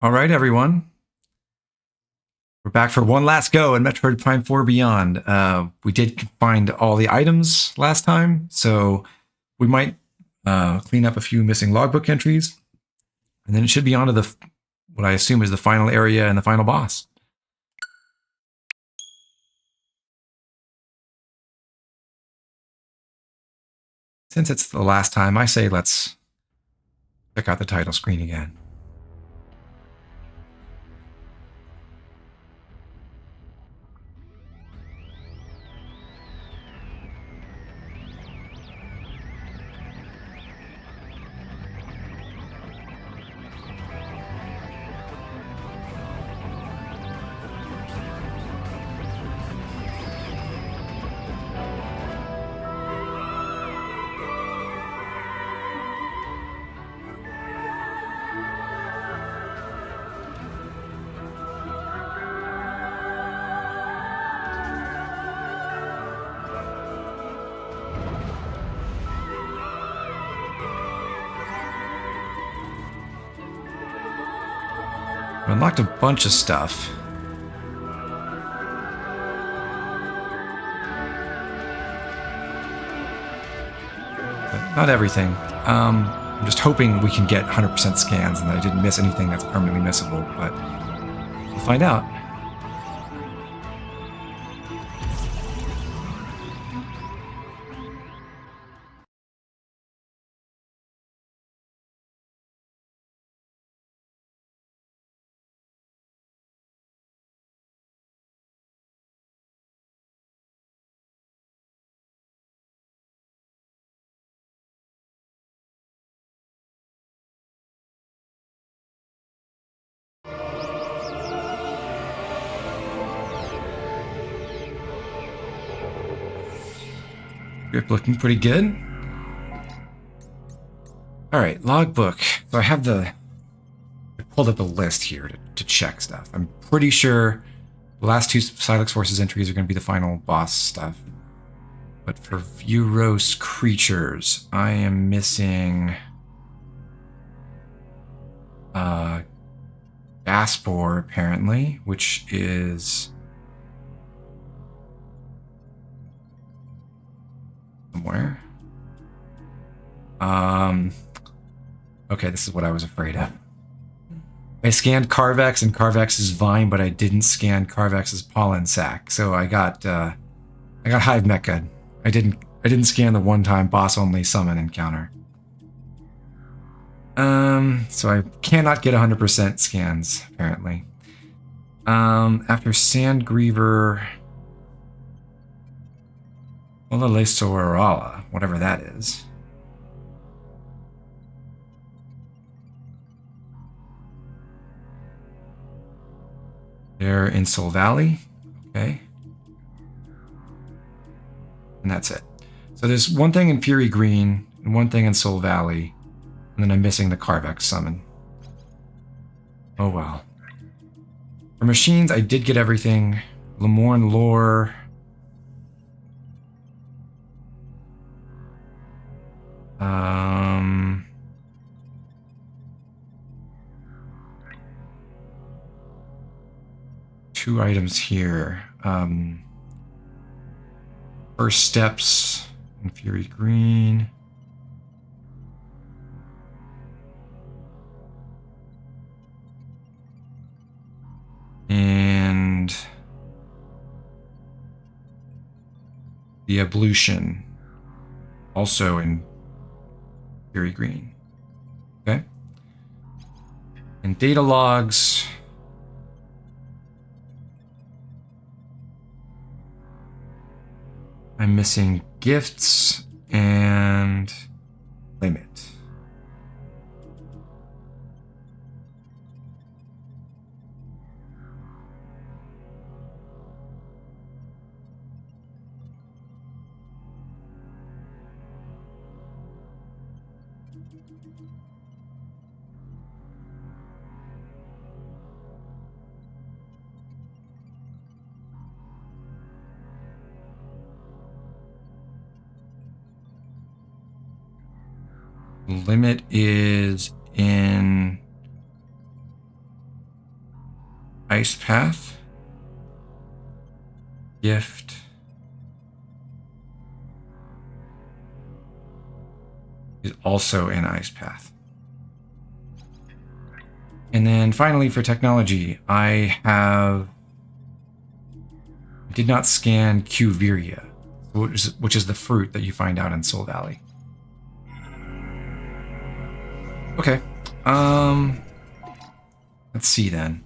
All right, everyone. We're back for one last go in Metroid Prime 4 Beyond. We did find all the items last time, so we might clean up a few missing logbook entries, and then it should be on to what I assume is the final area and the final boss. Since it's the last time, I say let's check out the title screen again. We unlocked a bunch of stuff. But not everything. I'm just hoping we can get 100% scans and that I didn't miss anything that's permanently missable, but we'll find out. Grip looking pretty good. All right, logbook. So I have I pulled up a list here to check stuff. I'm pretty sure the last two Sylux Forces entries are going to be the final boss stuff. But for Vuros creatures, I am missing Gaspor apparently, which is somewhere. Okay, this is what I was afraid of. I scanned Carvex and Carvex's Vine, but I didn't scan Carvex's Pollen Sac. So I got Hive Mecha. I didn't scan the one-time boss-only summon encounter. So I cannot get 100% scans, apparently. After Sandgriever... Olalesorala, whatever that is. They're in Soul Valley. Okay. And that's it. So there's one thing in Fury Green and one thing in Soul Valley. And then I'm missing the Carvex summon. Oh well. For machines, I did get everything. Lemorne Lore. Two items here. First steps in Fury Green. And the ablution, also in Fury Green. Okay. And data logs. I'm missing gifts and limit. Limit is in ice path. Gift. Is also an ice path. And then finally for technology, I did not scan Cuviria, which is the fruit that you find out in Soul Valley. Okay. Let's see then.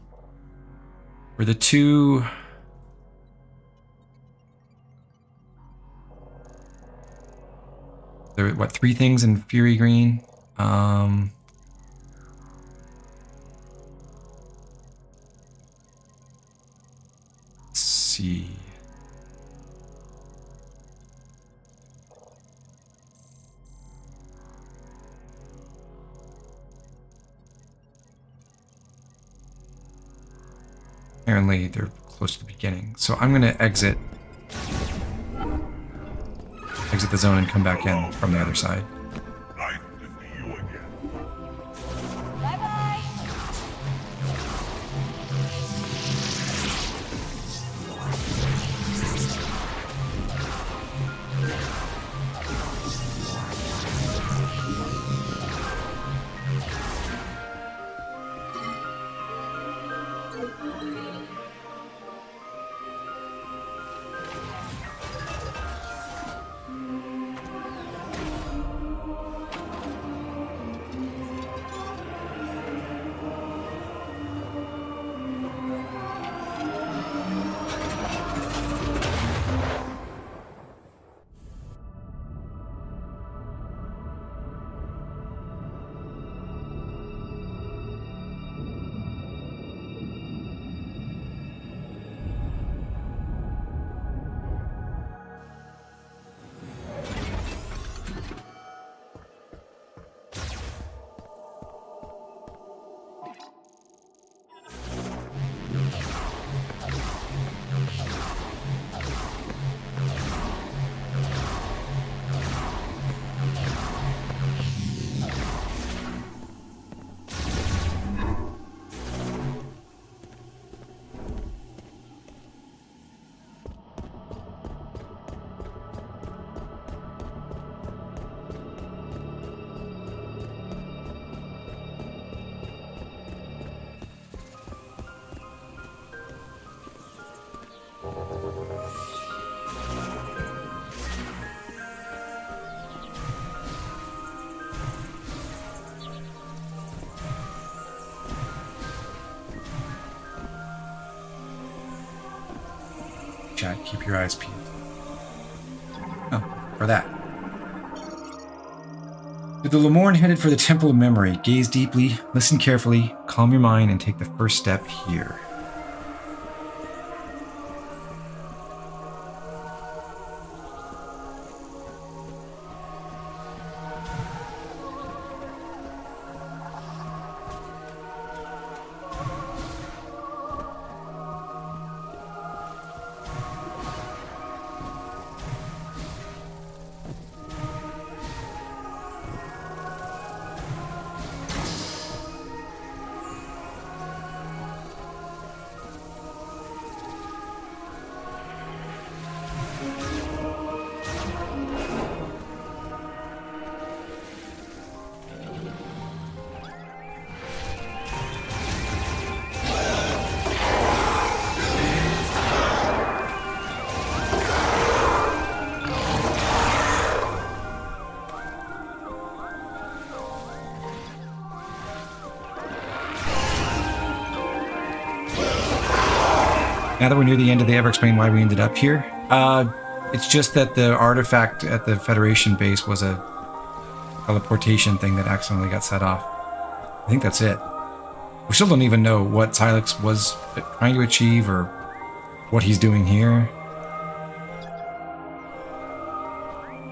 For the two... There are, what, 3 things in Fury Green? Let's see. Apparently they're close to the beginning. So I'm going to exit the zone and come back in from the other side. Nice to see you again. Bye-bye. Chat, keep your eyes peeled. Oh, for that. With the Lemorne headed for the Temple of Memory, gaze deeply, listen carefully, calm your mind, and take the first step here. Now that we're near the end, did they ever explain why we ended up here? It's just that the artifact at the Federation base was a teleportation thing that accidentally got set off. I think that's it. We still don't even know what Sylux was trying to achieve or what he's doing here.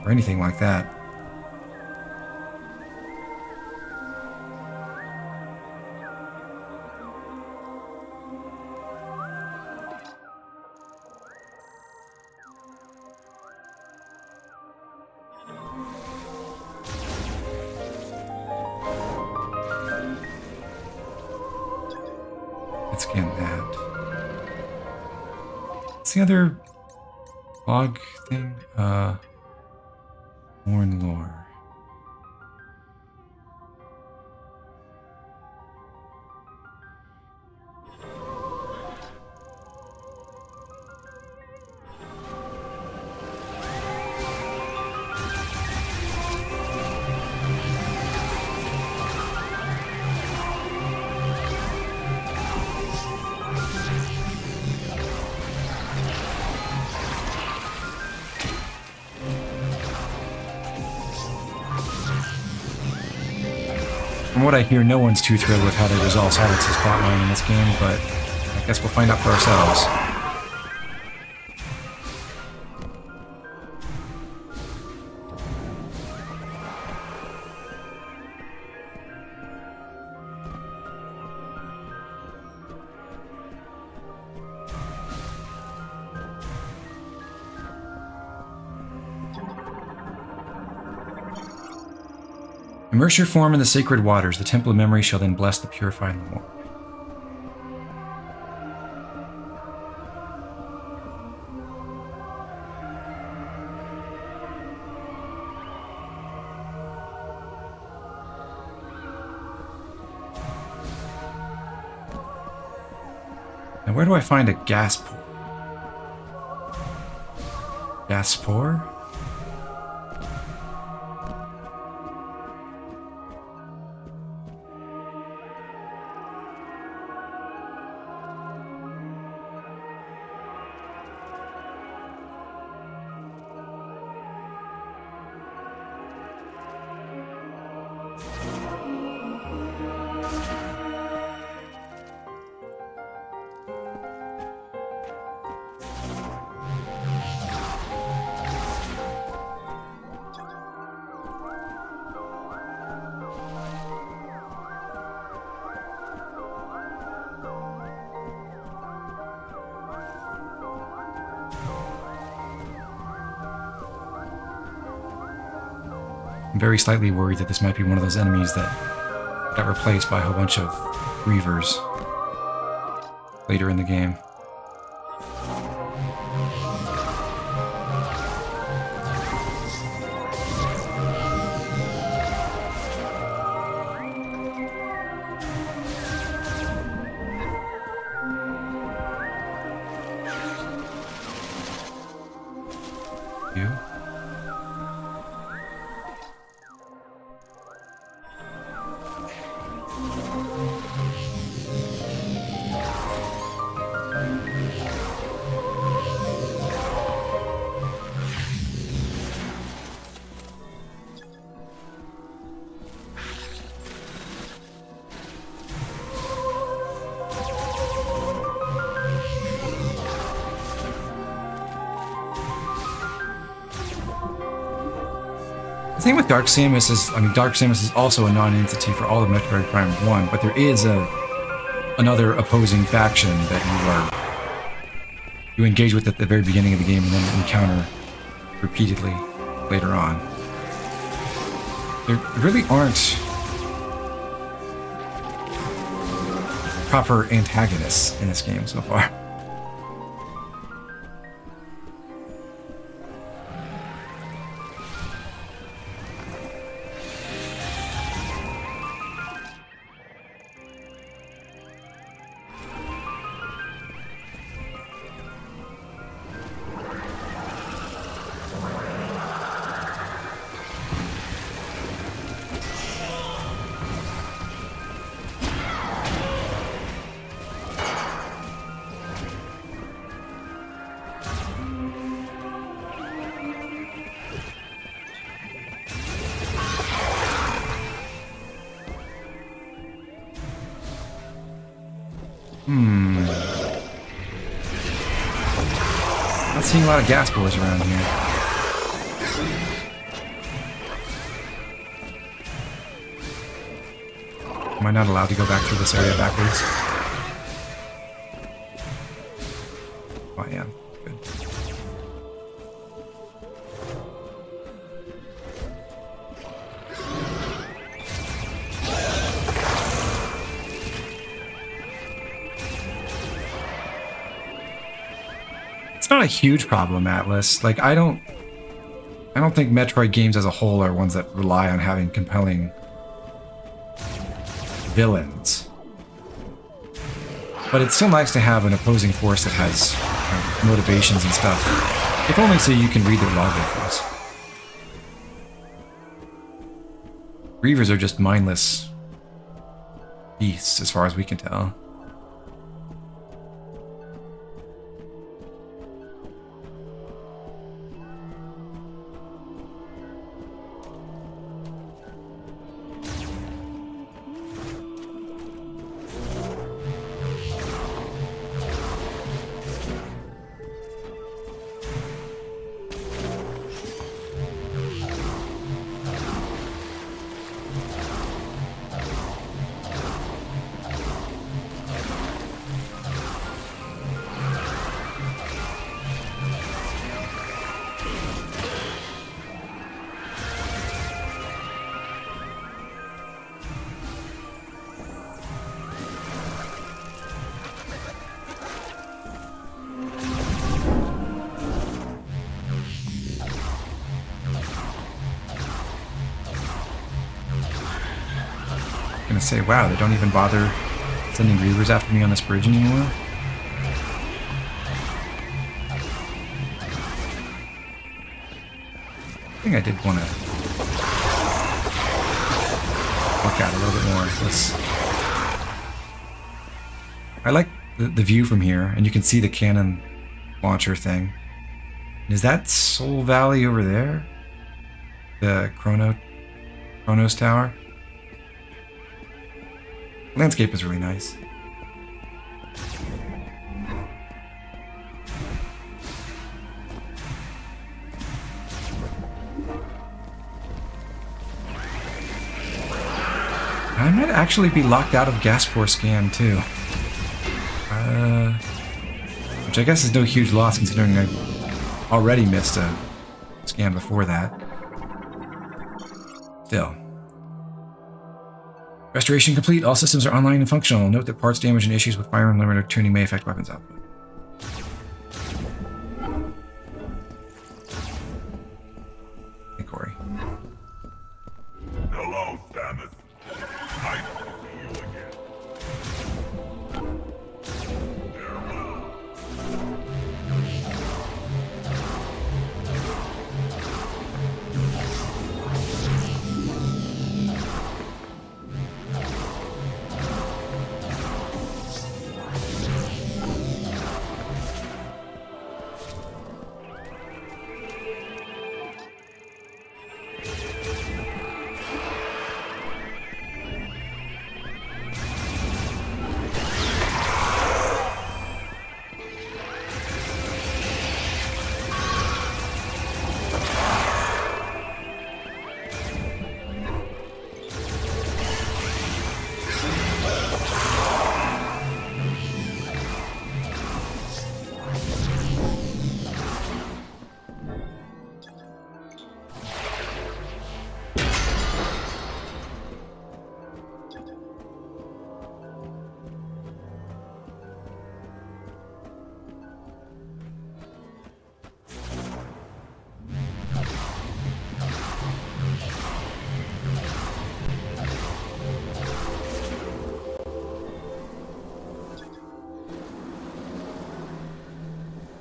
Or anything like that. Let's scan that. What's the other log thing? Worn lore. From what I hear, no one's too thrilled with how they resolve Sylux's plotline in this game, but I guess we'll find out for ourselves. Immerse your form in the sacred waters. The Temple of Memory shall then bless the purified lore. Now, where do I find a gas pour? Gas pour? I'm very slightly worried that this might be one of those enemies that got replaced by a whole bunch of Reavers later in the game. You? The thing with Dark Samus is, Dark Samus is also a non-entity for all of Metroid Prime 1, but there is another opposing faction that you engage with at the very beginning of the game and then encounter repeatedly later on. There really aren't proper antagonists in this game so far. Not seeing a lot of gas boys around here. Am I not allowed to go back through this area backwards? Oh, I am. Good. a huge problem, Atlas. Like, I don't think Metroid games as a whole are ones that rely on having compelling villains. But it's still nice to have an opposing force that has motivations and stuff. If only so you can read their logbooks. Reavers are just mindless beasts, as far as we can tell. Gonna say, wow, they don't even bother sending Reavers after me on this bridge anymore. I think I did want to look out a little bit more. I like the view from here, and you can see the cannon launcher thing. Is that Soul Valley over there? The Chronos Tower? Landscape is really nice. I might actually be locked out of Gaspor Scan too. Which I guess is no huge loss considering I already missed a scan before that. Still. Restoration complete. All systems are online and functional. Note that parts damage and issues with firearm limiter tuning may affect weapons output. Hey, Corey. Hello, Samus. Nice to see you again. Farewell.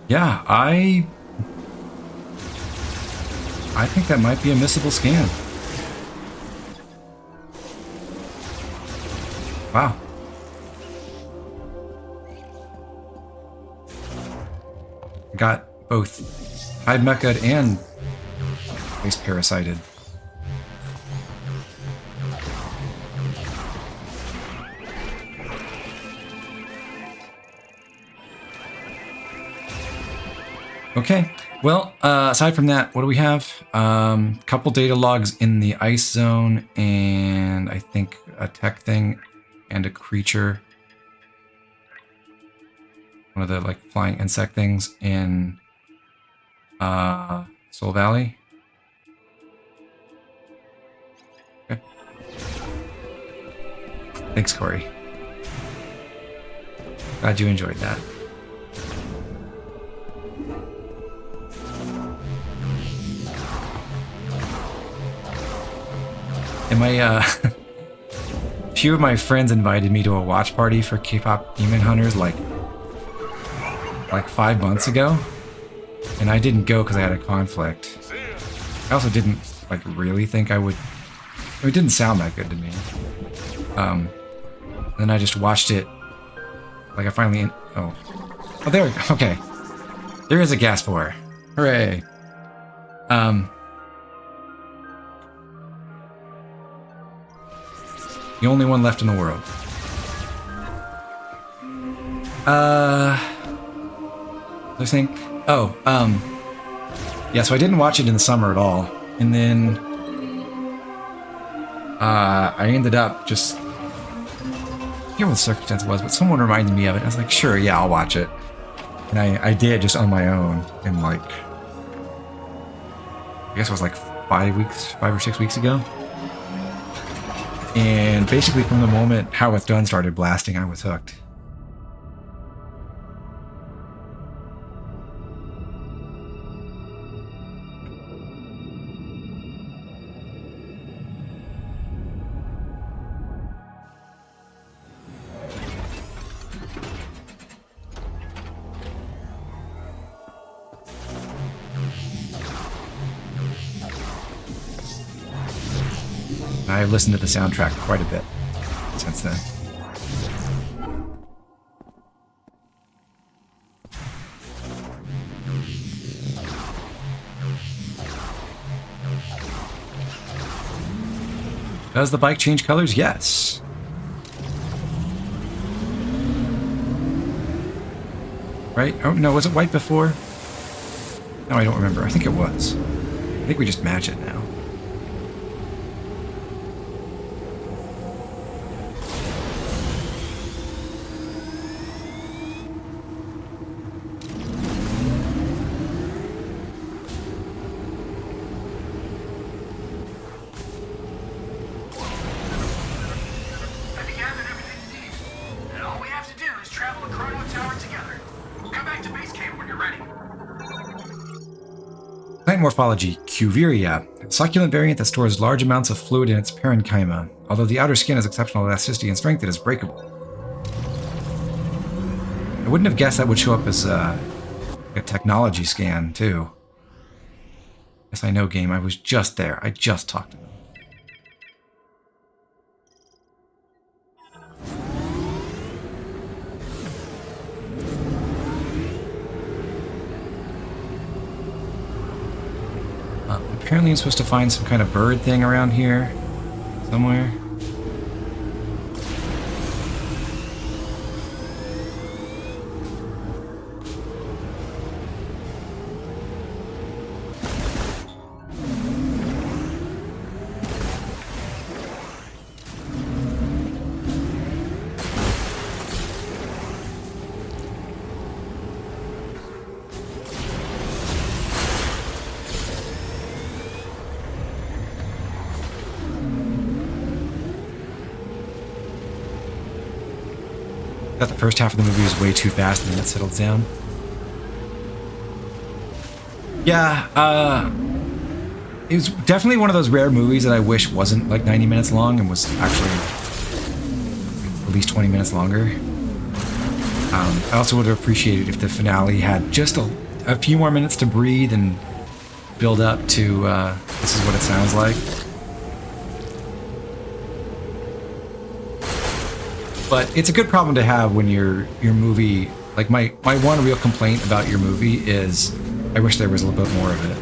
Yeah, I think that might be a missable scan. Wow. Got both Hive Mecha'd and Base Parasited. Okay, well, aside from that, what do we have? Couple data logs in the ice zone, and I think a tech thing and a creature. One of the like flying insect things in Soul Valley. Okay. Thanks, Corey. Glad you enjoyed that. And my a few of my friends invited me to a watch party for K-pop Demon Hunters like 5 months ago, and I didn't go because I had a conflict. I also didn't like really think I would. It didn't sound that good to me. Then I just watched it. Like I finally. Oh, there we go. Okay, there is a gas pour. Hooray! The only one left in the world. I think. Oh, yeah. So I didn't watch it in the summer at all, and then I ended up just. I forget what the circumstance was, but someone reminded me of it. I was like, sure, yeah, I'll watch it, and I did just on my own, and like, I guess it was like 5 or 6 weeks ago. And basically, from the moment How It's Done started blasting, I was hooked. I've listened to the soundtrack quite a bit since then. Does the bike change colors? Yes. Right? Oh, no, was it white before? No, I don't remember. I think it was. I think we just match it now. Plant morphology, Cuviria, a succulent variant that stores large amounts of fluid in its parenchyma. Although the outer skin has exceptional elasticity and strength, it is breakable. I wouldn't have guessed that would show up as a technology scan, too. Yes, I know, game. I was just there. I just talked to them. Apparently I'm supposed to find some kind of bird thing around here somewhere. I thought the first half of the movie was way too fast and then it settled down. Yeah, it was definitely one of those rare movies that I wish wasn't like 90 minutes long and was actually at least 20 minutes longer. I also would have appreciated if the finale had just a few more minutes to breathe and build up to this is what it sounds like. But it's a good problem to have when your movie, like my one real complaint about your movie is I wish there was a little bit more of it.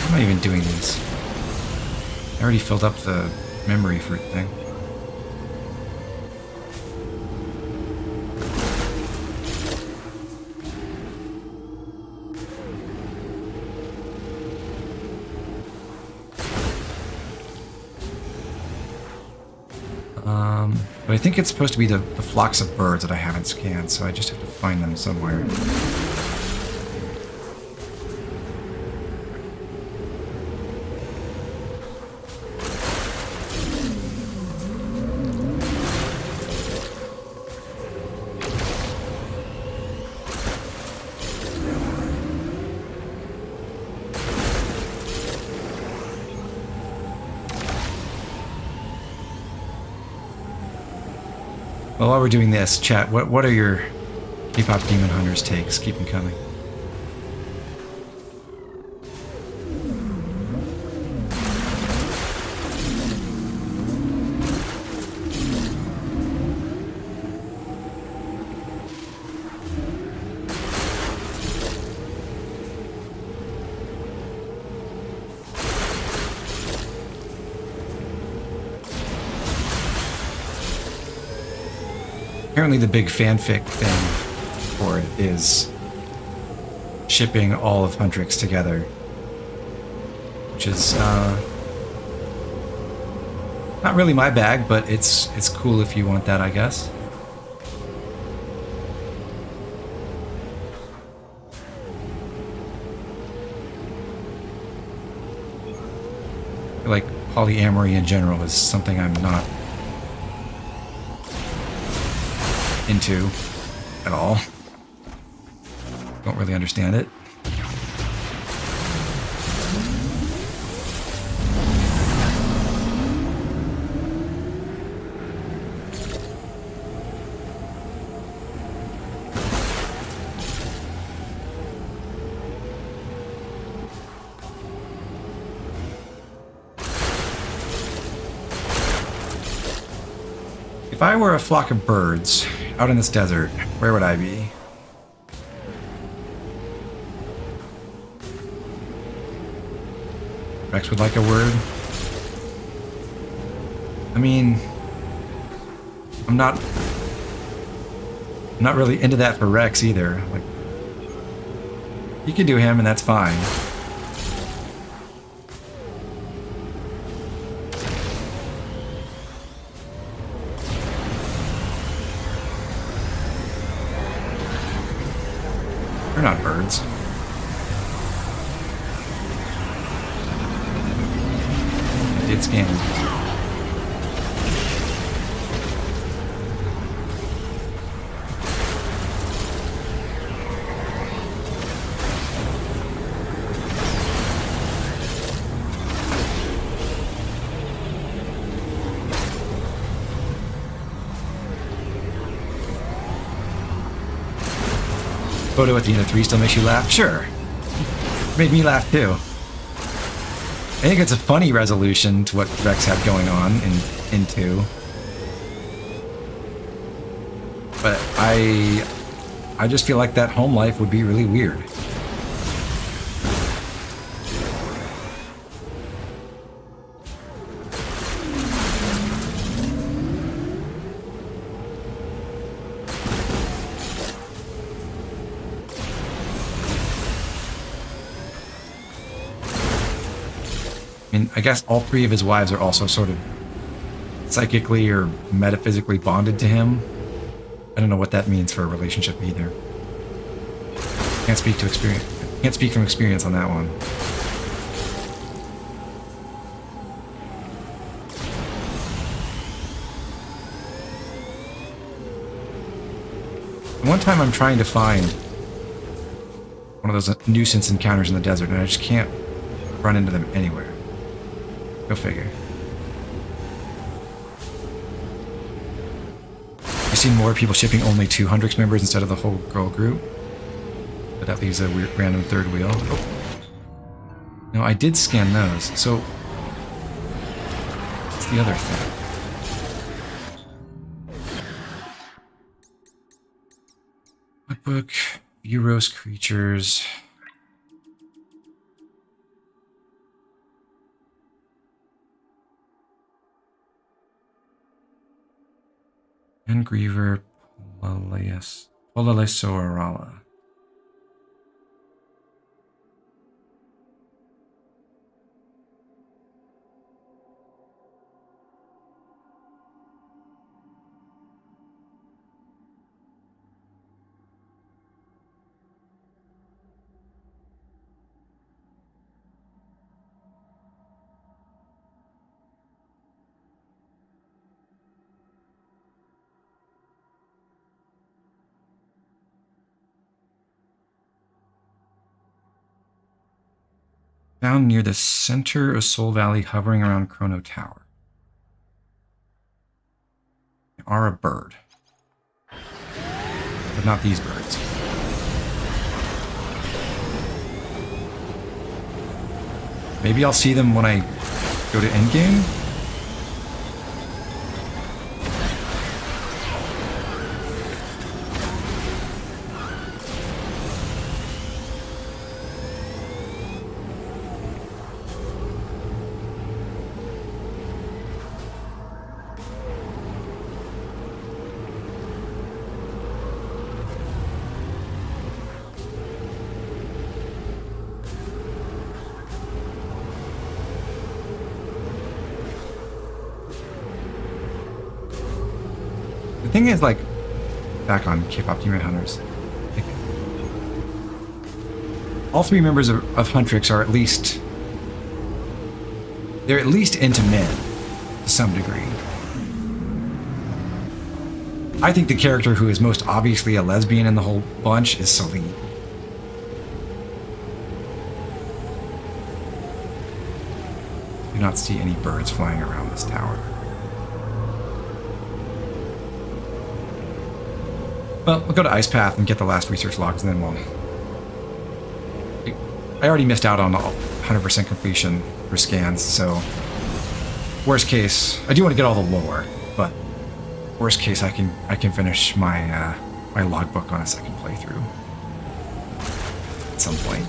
Why am I even doing these? I already filled up the memory fruit thing. But I think it's supposed to be the flocks of birds that I haven't scanned, so I just have to find them somewhere. Well, while we're doing this, chat, what are your K-pop Demon Hunters takes? Keep them coming. Apparently the big fanfic thing for it is shipping all of Huntrix together. Which is not really my bag, but it's cool if you want that, I guess. I feel like polyamory in general is something I'm not into at all. Don't really understand it. If I were a flock of birds out in this desert, where would I be? Rex would like a word. I mean, I'm not really into that for Rex either. Like, you can do him and that's fine. They're not birds. I did scan. Photo at the end of 3 still makes you laugh? Sure. Made me laugh too. I think it's a funny resolution to what Rex had going on in 2. But I just feel like that home life would be really weird. I mean, I guess all 3 of his wives are also sort of psychically or metaphysically bonded to him. I don't know what that means for a relationship either. Can't speak to experience. Can't speak from experience on that one. One time I'm trying to find one of those nuisance encounters in the desert, and I just can't run into them anywhere. Go figure. I've seen more people shipping only 2 Hundrix members instead of the whole girl group. But that leaves a weird, random third wheel. Oh. No, I did scan those. So, what's the other thing? Book, view roast creatures. Engriever Polalesaurala. Found near the center of Soul Valley, hovering around Chrono Tower. They are a bird. but not these birds. Maybe I'll see them when I go to endgame? The thing is, like, back on K-pop Demon Hunters, like, all three members of Huntrix are at least, they're at least into men to some degree. I think the character who is most obviously a lesbian in the whole bunch is Celine. Do not see any birds flying around this tower. Well, we'll go to Ice Path and get the last research logs, and then we'll... I already missed out on 100% completion for scans, so... Worst case... I do want to get all the lore, but... Worst case, I can finish my, my logbook on a second playthrough. At some point.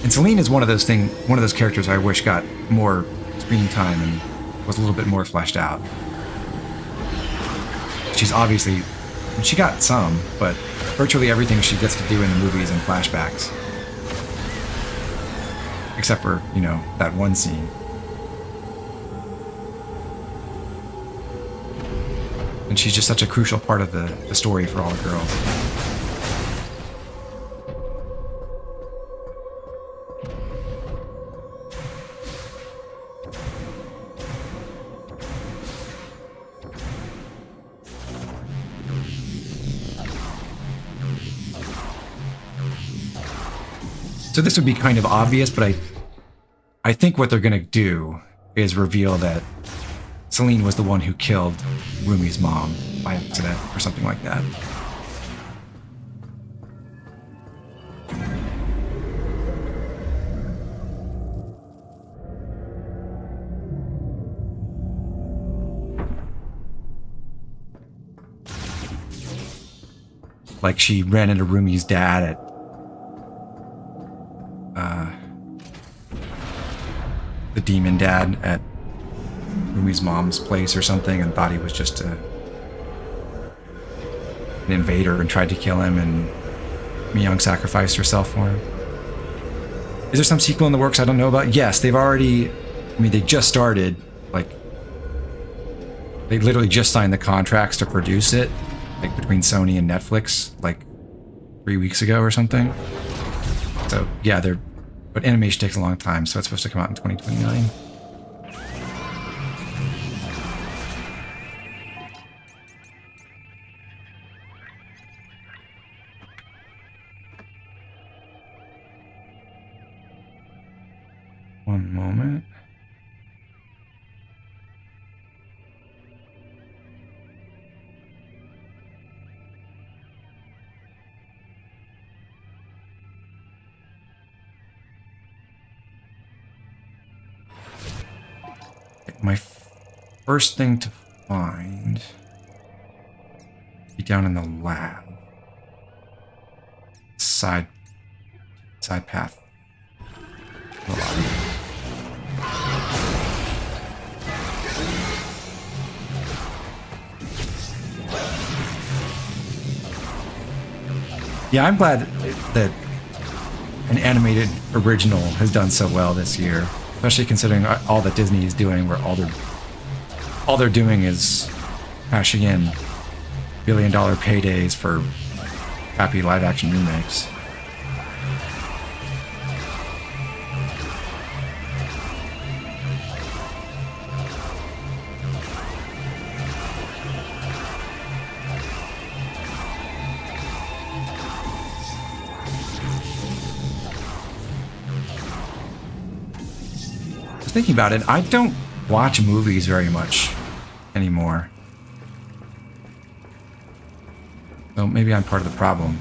And Celine is one of those characters I wish got more screen time and was a little bit more fleshed out. She's obviously, she got some, but virtually everything she gets to do in the movies and flashbacks. Except for, you know, that one scene. And she's just such a crucial part of the story for all the girls. So this would be kind of obvious, but I think what they're going to do is reveal that Celine was the one who killed Rumi's mom by accident or something like that. Like she ran into Rumi's dad at the demon dad at Rumi's mom's place or something and thought he was just an invader and tried to kill him, and Mi-young sacrificed herself for him. Is there some sequel in the works I don't know about? Yes, they've already, I mean, they just started, like, they literally just signed the contracts to produce it, like between Sony and Netflix, like 3 weeks ago or something. So yeah, but animation takes a long time, so it's supposed to come out in 2029. One moment. My first thing to find be down in the lab. Side path. Yeah, I'm glad that an animated original has done so well this year. Especially considering all that Disney is doing, where all they're doing is cashing in billion-dollar paydays for crappy live-action remakes. thinking about it. I don't watch movies very much anymore. So maybe I'm part of the problem.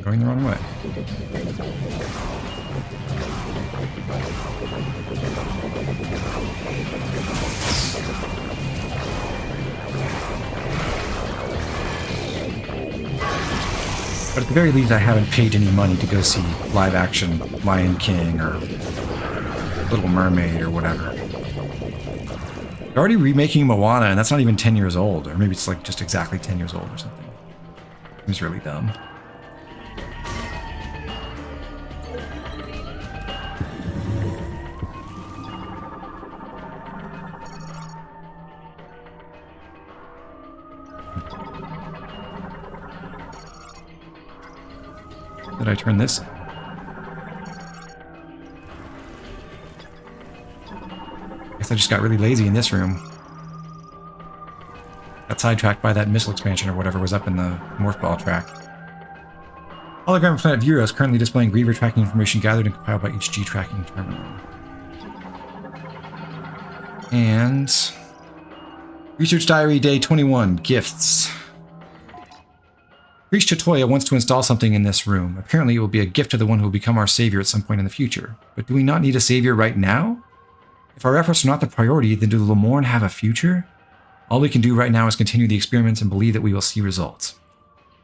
Going the wrong way. But at the very least, I haven't paid any money to go see live action Lion King or Little Mermaid or whatever. They're already remaking Moana, and that's not even 10 years old. Or maybe it's like just exactly 10 years old or something. Seems really dumb. Did I turn this? I guess I just got really lazy in this room. Got sidetracked by that missile expansion or whatever was up in the morph ball track. Hologram Planet Viewer is currently displaying Griever tracking information gathered and compiled by each G tracking terminal. And Research Diary Day 21, Gifts. Priest Chatoya wants to install something in this room. Apparently it will be a gift to the one who will become our savior at some point in the future. But do we not need a savior right now? If our efforts are not the priority, then do the Lemorn have a future? All we can do right now is continue the experiments and believe that we will see results.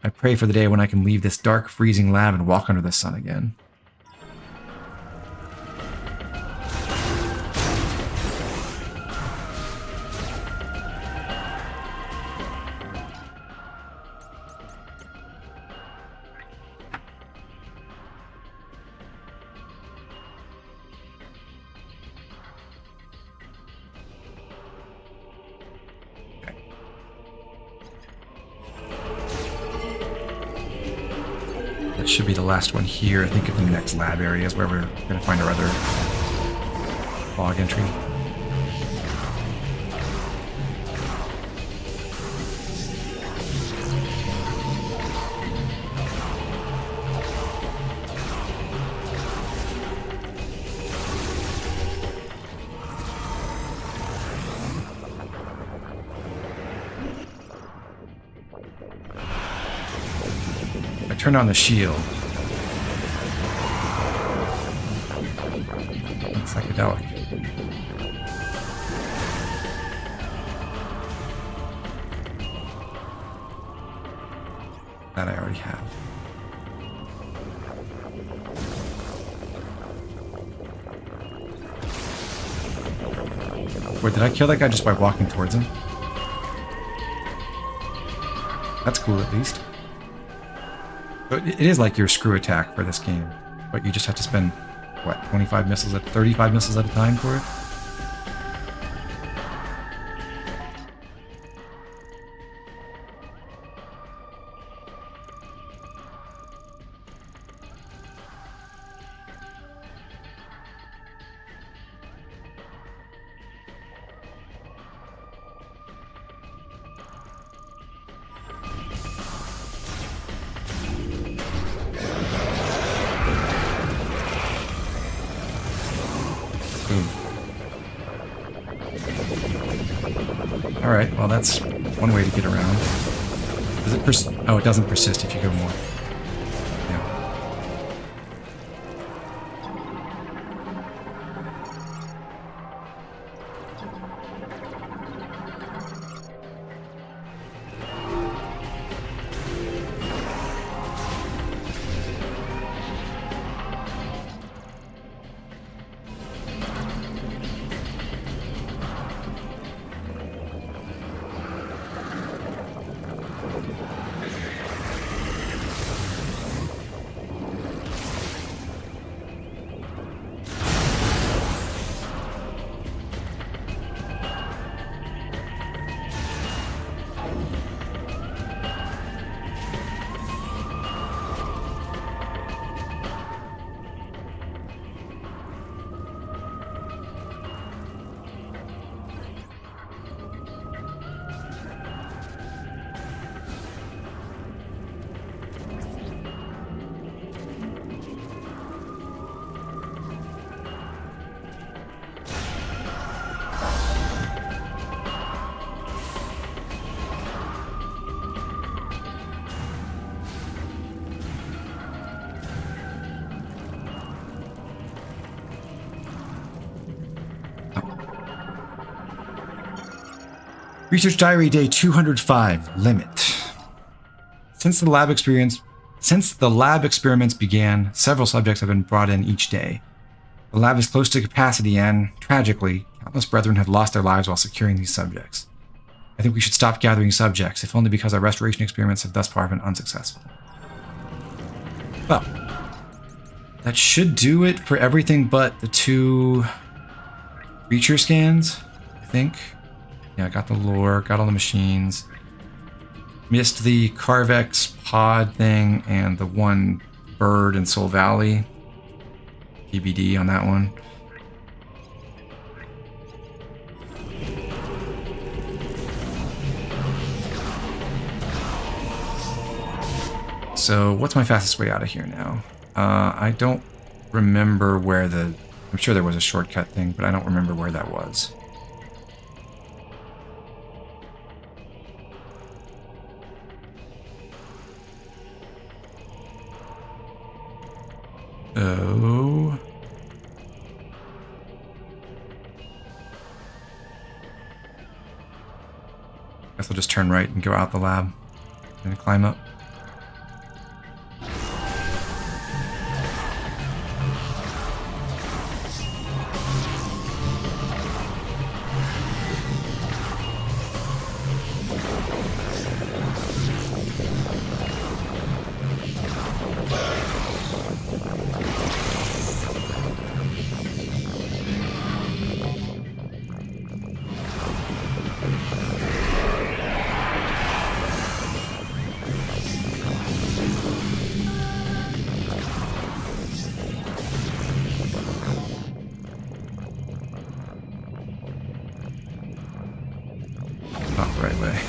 I pray for the day when I can leave this dark, freezing lab and walk under the sun again. That should be the last one here. I think in the next lab area is where we're going to find our other log entry. Turn on the shield. It's psychedelic. That I already have. Wait, did I kill that guy just by walking towards him? That's cool at least. But it is like your screw attack for this game, but you just have to spend, what, 25 missiles at 35 missiles at a time for it? Alright, well that's one way to get around. Does it persist? Oh, it doesn't persist if you go more. Yeah. Research Diary Day 205, Limit. Since the lab experiments began, several subjects have been brought in each day. The lab is close to capacity and, tragically, countless brethren have lost their lives while securing these subjects. I think we should stop gathering subjects, if only because our restoration experiments have thus far been unsuccessful. Well, that should do it for everything but the 2 creature scans, I think. Yeah, I got the lore, got all the machines. Missed the Carvex pod thing and the 1 bird in Soul Valley. TBD on that one. So, what's my fastest way out of here now? I don't remember where the... I'm sure there was a shortcut thing, but I don't remember where that was. Oh. Guess I'll just turn right and go out the lab and climb up. Not the right way.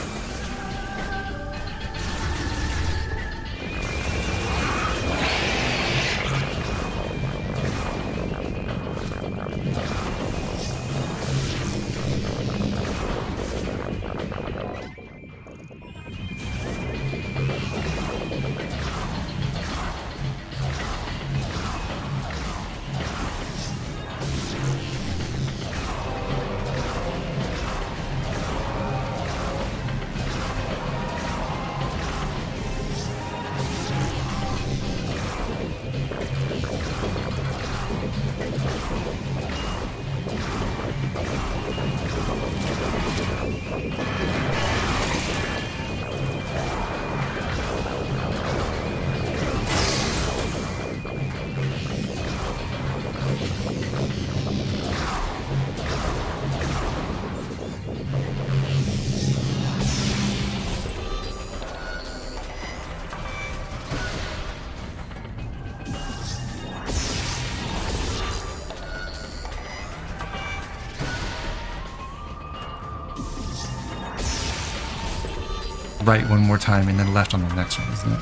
Right one more time and then left on the next one, isn't it?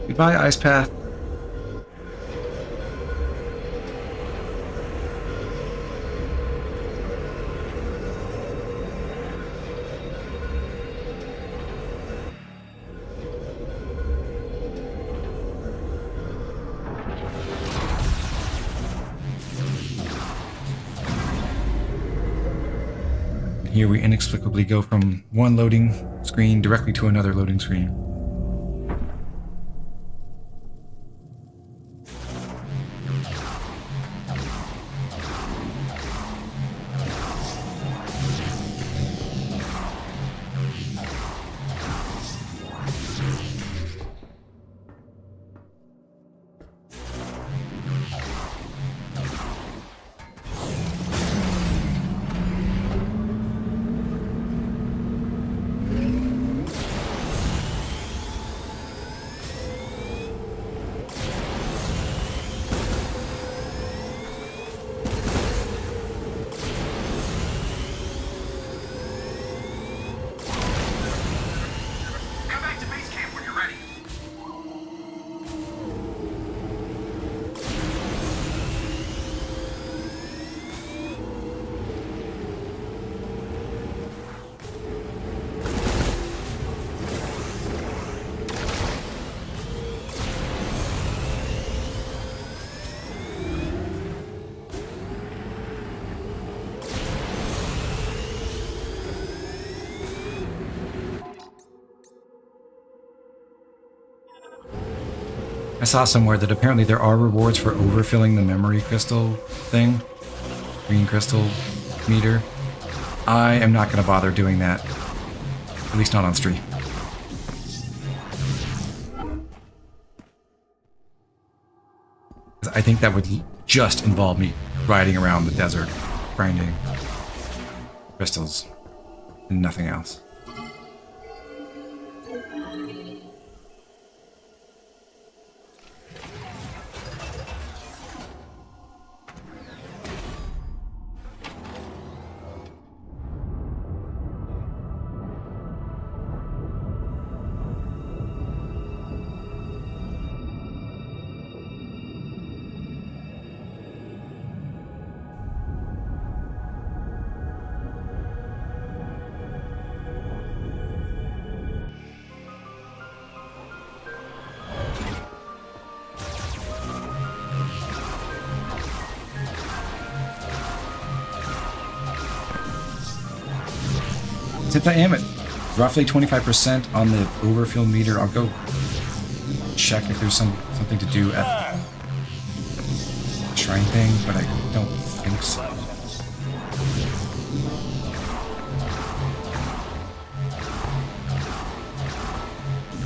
Goodbye, Ice Path. Here we inexplicably go from one loading screen directly to another loading screen. I saw somewhere that apparently there are rewards for overfilling the memory crystal thing. Green crystal meter. I am not going to bother doing that. At least not on stream. I think that would just involve me riding around the desert, grinding crystals, and nothing else. Since I am at roughly 25% on the overfill meter, I'll go check if there's something to do at the shrine thing, but I don't think so.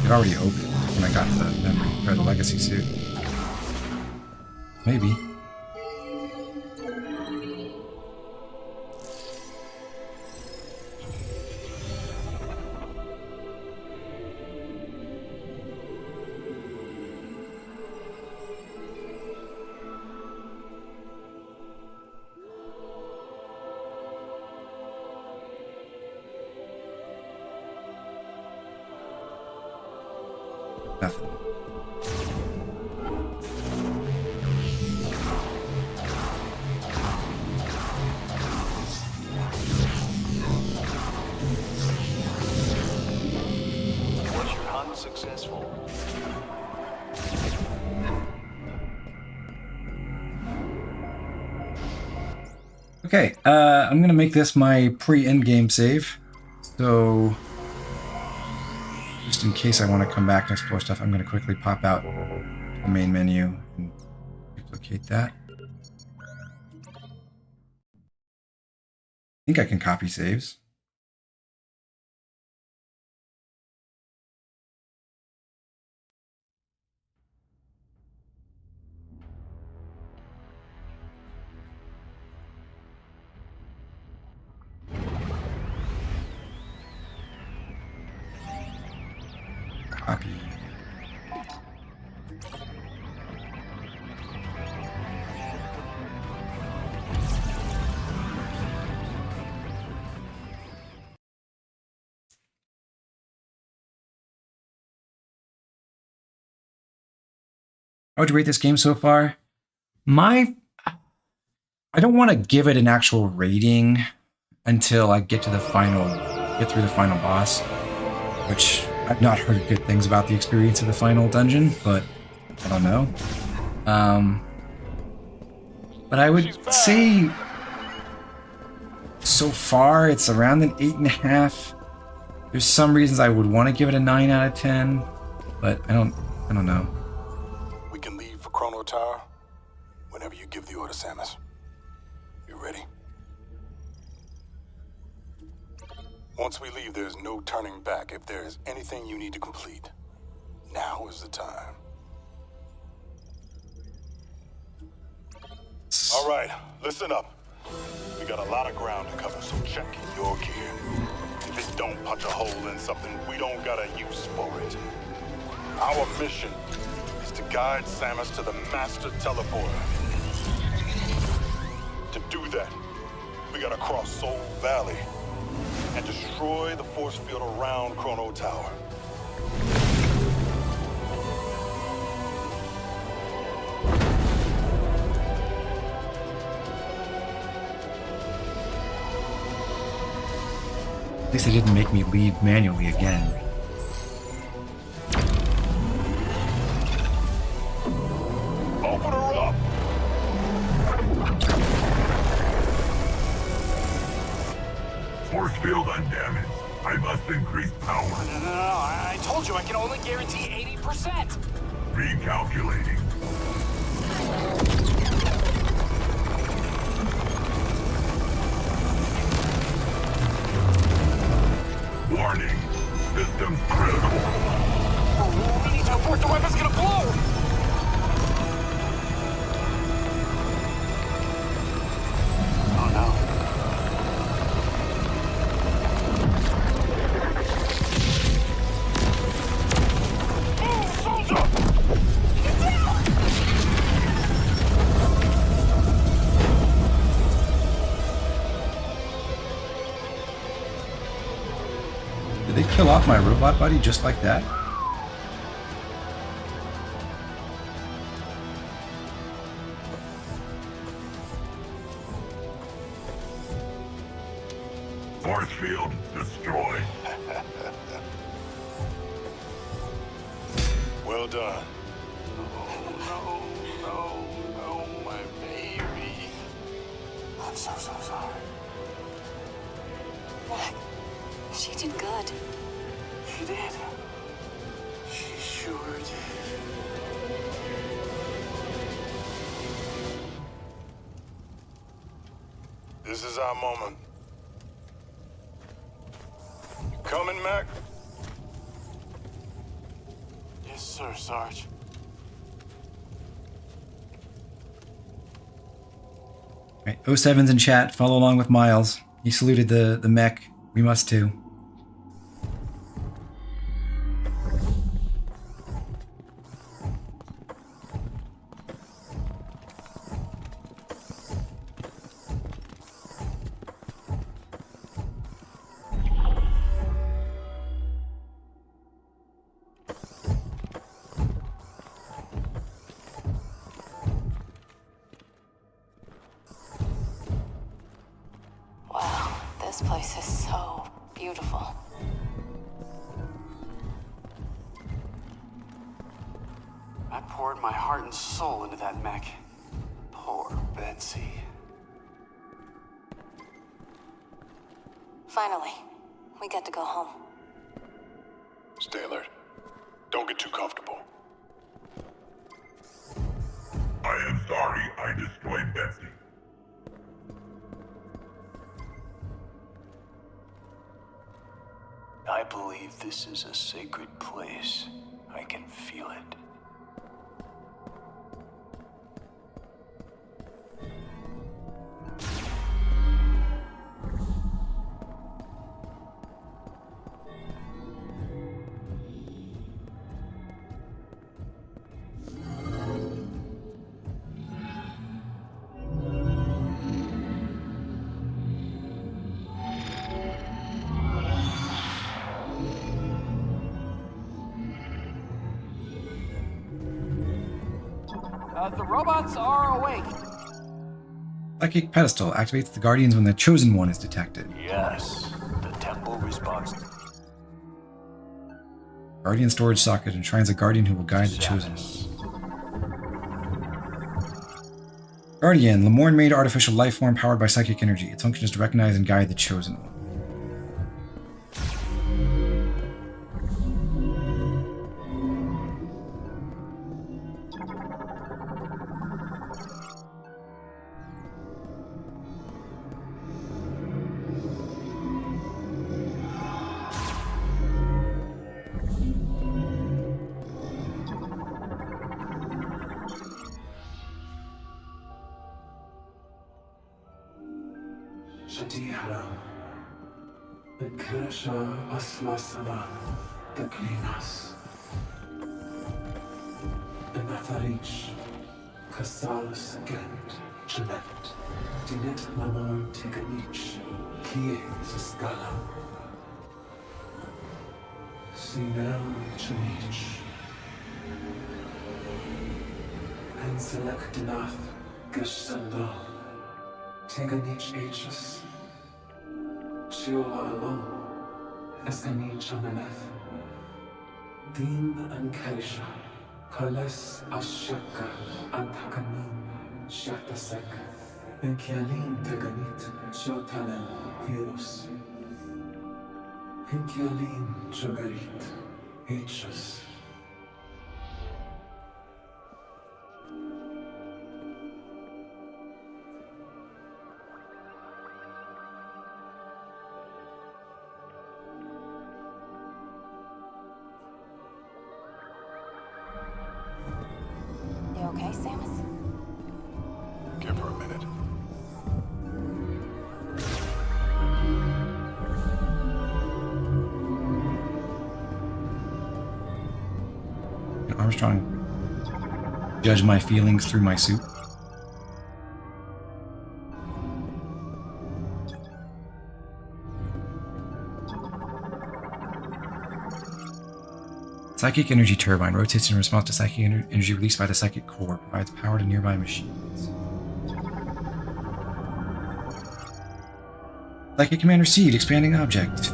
It already opened when I got the memory or the legacy suit. Maybe. Nothing. Was your hunt successful? Okay, I'm gonna make this my pre-endgame save. So, just in case I want to come back and explore stuff, I'm gonna quickly pop out the main menu and duplicate that. I think I can copy saves. Copy. How would you rate this game so far? I don't want to give it an actual rating until I get through the final boss, which I've not heard good things about the experience of the final dungeon, but I don't know. But I would say so far it's around an 8.5. There's some reasons I would want to give it a 9 out of 10, but I don't know. We can leave for Chrono Tower whenever you give the order, Samus. You ready? Once we leave, there's no turning back. If there is anything you need to complete, now is the time. All right, listen up. We got a lot of ground to cover, so check your gear. If it don't punch a hole in something, we don't got a use for it. Our mission is to guide Samus to the Master Teleporter. To do that, we gotta cross Soul Valley and destroy the force field around Chrono Tower. At least they didn't make me leave manually again. Open her up! Force field undamaged. I must increase power. No, I told you I can only guarantee 80%. Recalculating. Warning. System critical. We need to abort, the weapon's gonna blow! Oh no. Did they kill off my robot buddy just like that? Force field destroyed. Well done. No, my baby. I'm so sorry. She did good. She did. She sure did. This is our moment. You coming, Mac? Yes, sir, Sarge. Right, 07's in chat. Follow along with Miles. He saluted the mech. We must too. Wow, this place is so beautiful. I poured my heart and soul into that mech. Poor Betsy. Finally, we get to go home. Stay alert. Don't get too comfortable. I am sorry I destroyed Betsy. I believe this is a sacred place. I can feel it. The robots are awake. Psychic pedestal activates the Guardians when the Chosen One is detected. Yes, the temple responds. Guardian storage socket enshrines a Guardian who will guide the Chosen One. Guardian, Lemorne-made artificial life form powered by psychic energy. Its function is to recognize and guide the Chosen One. Shadihara, the Kirsha Asmasala, the Klinas, the Natharich, Kasalas Agent, Jeanette, Dinet Namor Tiganich, Kie Ziskala, Sinel Chanich, and Selectinath Gashanda, Tiganich H's. Shiola alone, Escani Chamaneth, Din and Kaisha, Kales Ashaka, Antakanin, Shatasek, Enkialin Teganit, Shotanen, Virus, Enkialin Jogarit, H's, Armstrong judge my feelings through my suit. Psychic energy turbine rotates in response to psychic energy released by the psychic core. Provides power to nearby machines. Psychic command received. Expanding object.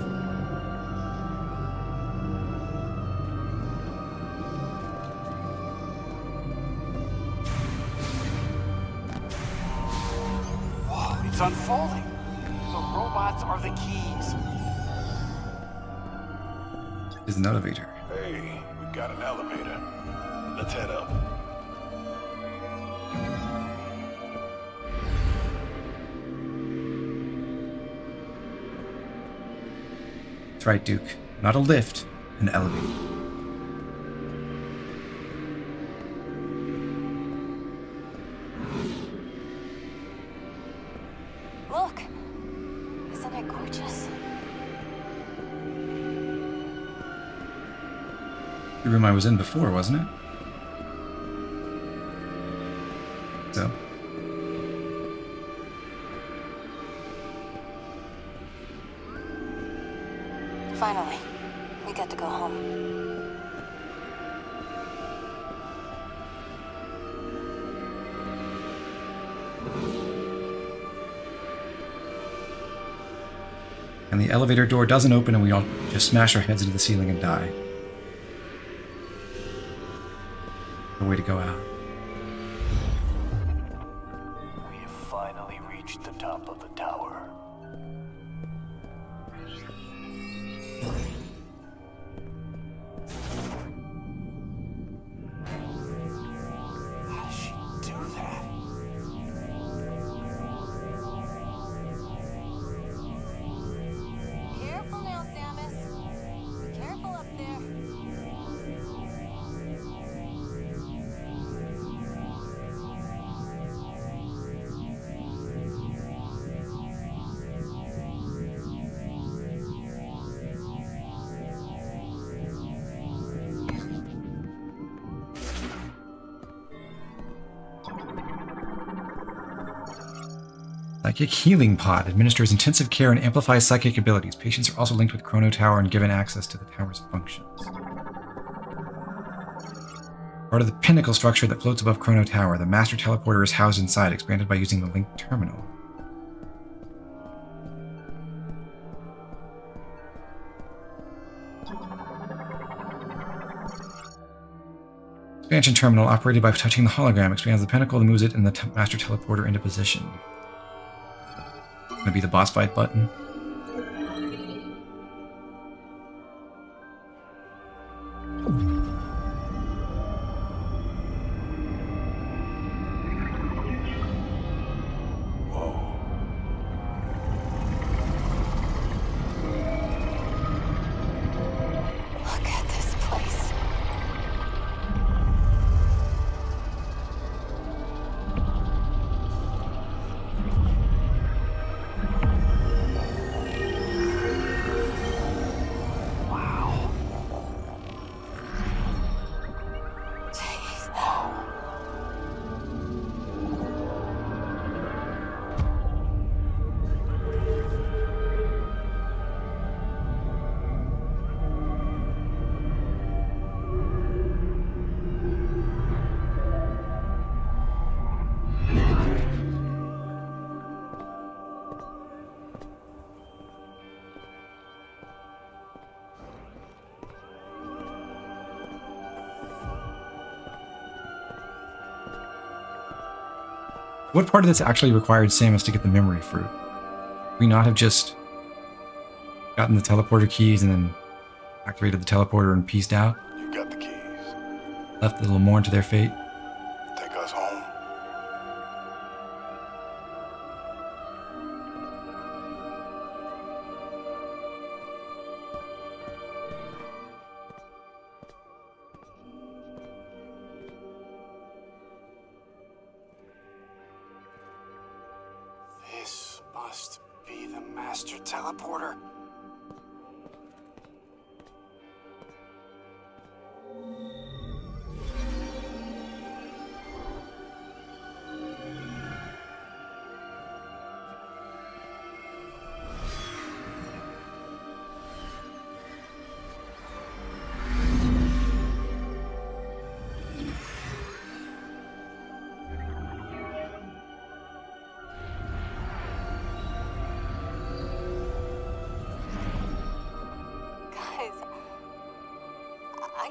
Whoa, it's unfolding. The robots are the keys. Is an elevator. Hey, we got an elevator. Let's head up. That's right, Duke. Not a lift, an elevator. Look! Isn't it gorgeous? The room I was in before, wasn't it? So. Finally, we get to go home. And the elevator door doesn't open and we all just smash our heads into the ceiling and die. No way to go out. We have finally reached the top of the tower. How does she do that? Careful now, Samus. Careful up there. Psychic Healing Pod administers intensive care and amplifies psychic abilities. Patients are also linked with Chrono Tower and given access to the tower's functions. Part of the pinnacle structure that floats above Chrono Tower, the Master Teleporter is housed inside, expanded by using the linked terminal. Expansion terminal, operated by touching the hologram, expands the pinnacle and moves it in the Master Teleporter into position. Gonna be the boss fight button. Look at this place. Wow. Jeez. What part of this actually required Samus to get the memory fruit? Could we not have just gotten the teleporter keys and then activated the teleporter and pieced out? You got the keys. Left the Lemourne to their fate? Take us home. This must be the Master Teleporter.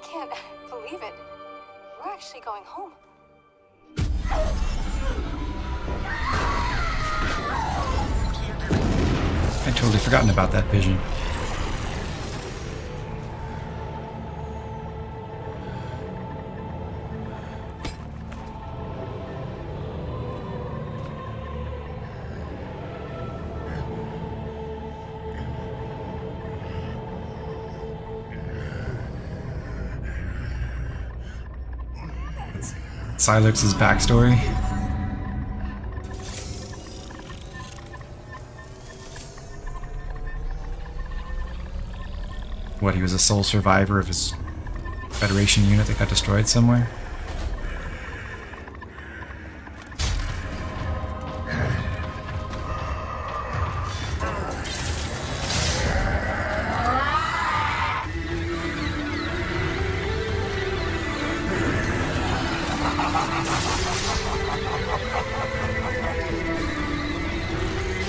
can't believe it. We're actually going home. I'd totally forgotten about that vision. Sylux's backstory. What, he was a sole survivor of his Federation unit that got destroyed somewhere?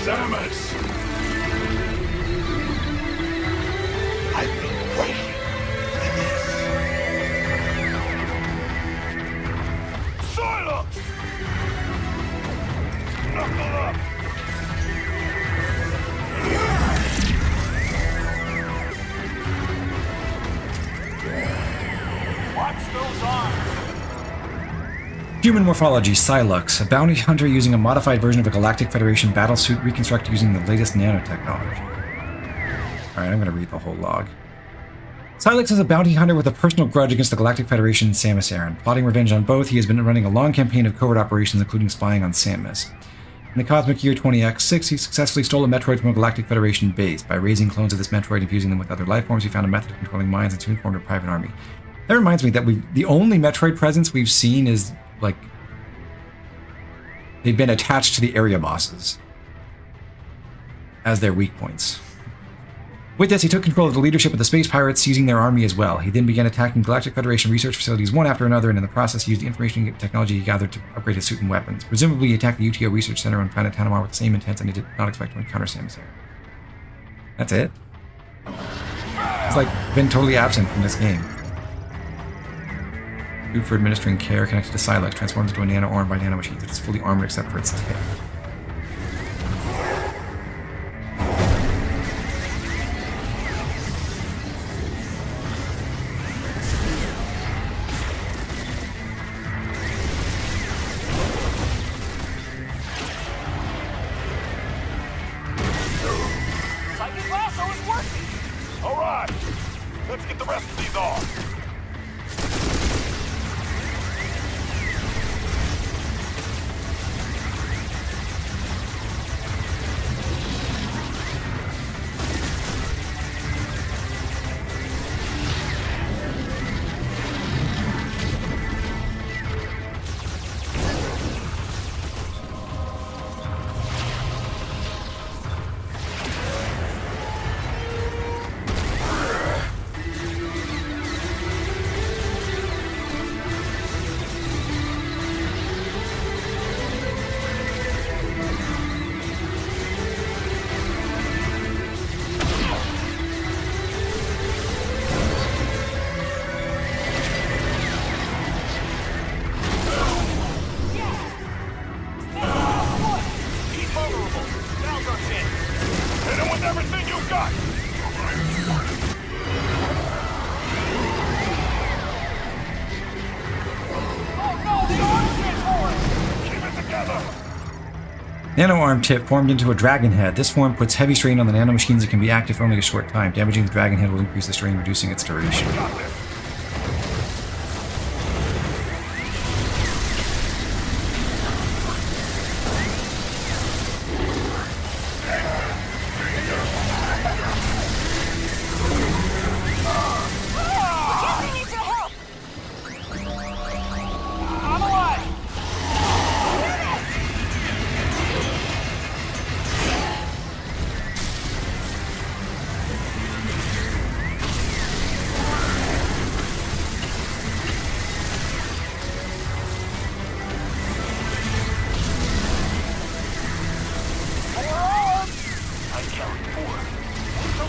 Samus! I've been waiting for this. Sylux! Knuckle up! Watch those arms! Human morphology, Sylux, a bounty hunter using a modified version of a Galactic Federation battlesuit reconstructed using the latest nanotechnology. Alright, I'm gonna read the whole log. Sylux is a bounty hunter with a personal grudge against the Galactic Federation and Samus Aran. Plotting revenge on both, he has been running a long campaign of covert operations, including spying on Samus. In the cosmic year 20X6, he successfully stole a Metroid from a Galactic Federation base. By raising clones of this Metroid and fusing them with other lifeforms, he found a method of controlling minds and soon formed a private army. That reminds me that the only Metroid presence we've seen is, like, they've been attached to the area bosses as their weak points. With this, he took control of the leadership of the space pirates, seizing their army as well. He then began attacking Galactic Federation research facilities one after another, and in the process, he used the information and technology he gathered to upgrade his suit and weapons. Presumably, he attacked the UTO Research Center on planet Tanamar with the same intent, and he did not expect to encounter Samus Aran. That's it? He's, like, been totally absent from this game. Food for administering care connected to Sylux transforms into a nano arm by nanomachines. It is fully armored except for its tip. Psychic lasso is working! Alright! Let's get the rest of these off! Everything you got! Oh no, the arm's been torn! Keep it together! Nano arm tip formed into a dragon head. This form puts heavy strain on the nanomachines and can be active for only a short time. Damaging the dragon head will increase the strain, reducing its duration. Got this!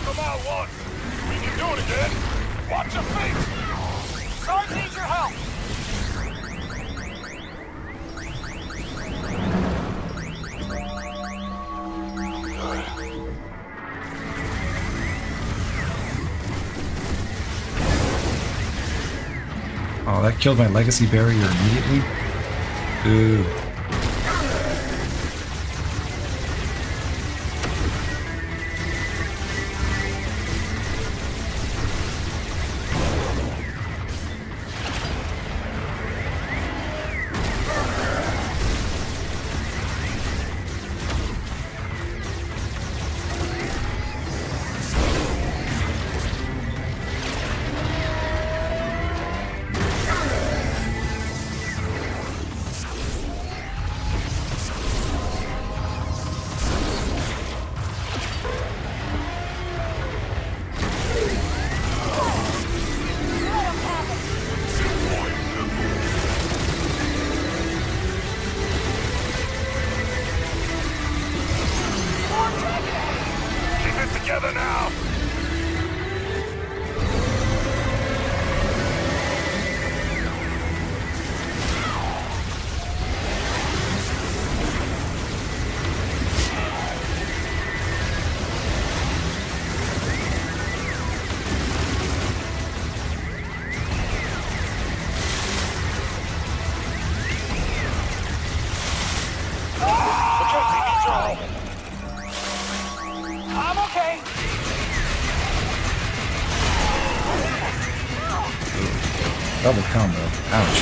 Come out once. We can do it again. Watch your feet. Guards need your help! Oh, that killed my legacy barrier immediately. Ooh. Keep it together now. Mackenzie needs your help. I'm okay! Double combo. Ouch.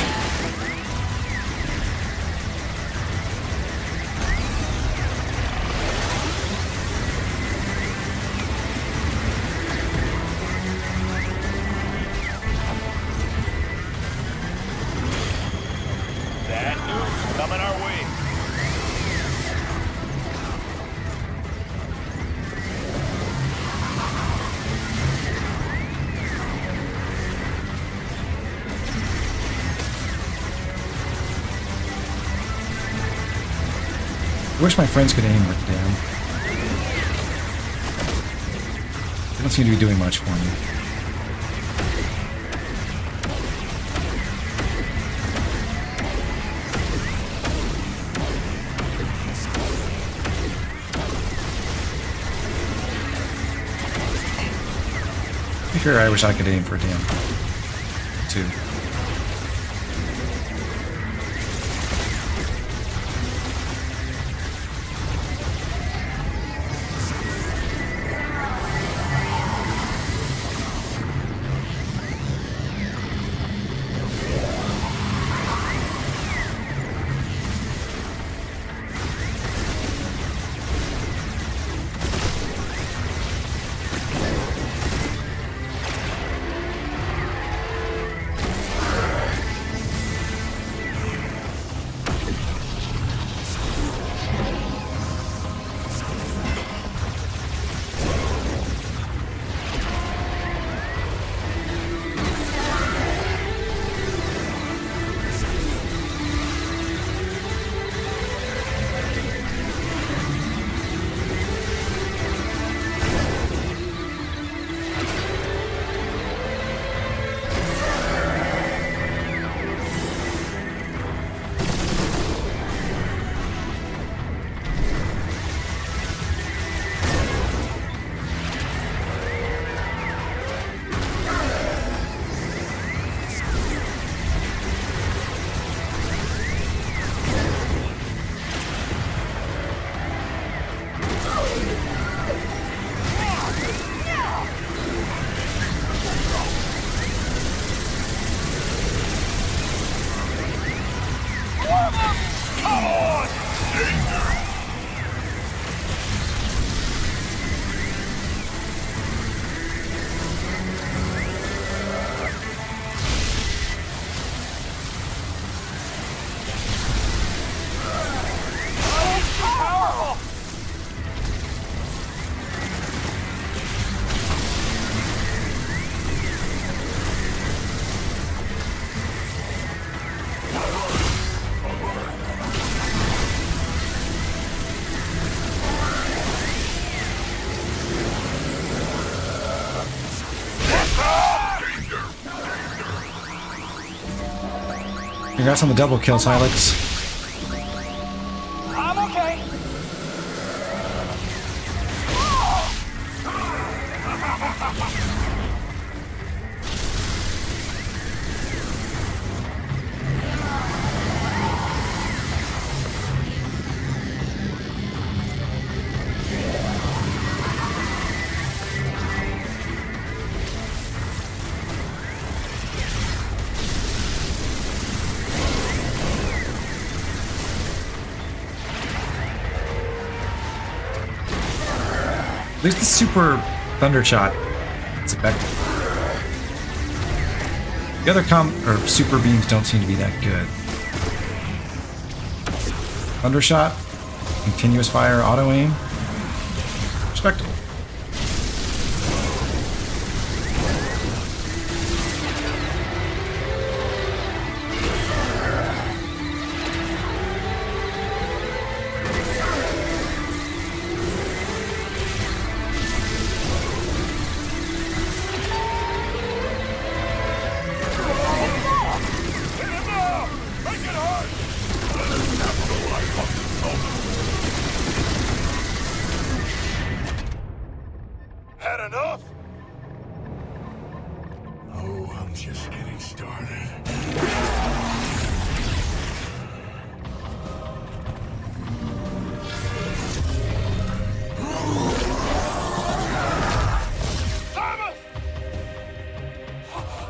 That news coming our way. I wish my friends could aim with damn. They don't seem to be doing much for me. To be fair, I wish I could aim for damn too. Congrats on the double kill, Sylux. I'm okay. At least the super thunder shot is effective. The other super beams don't seem to be that good. Thunder shot, continuous fire, auto aim, respectable. Had enough? Oh, I'm just getting started.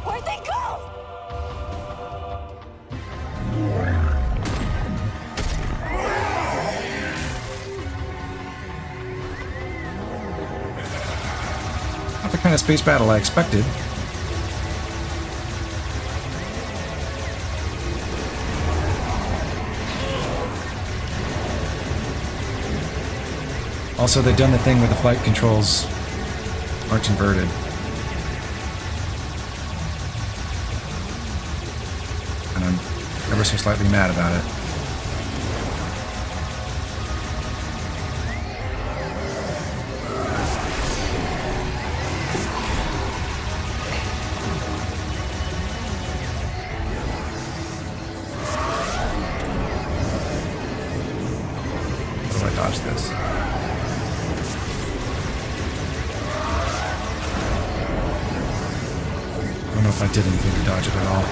Where'd they go? Not the kind of space battle I expected. Also, they've done the thing where the flight controls aren't inverted. And I'm ever so slightly mad about it. How do I dodge this? I don't know if I did anything to dodge it at all.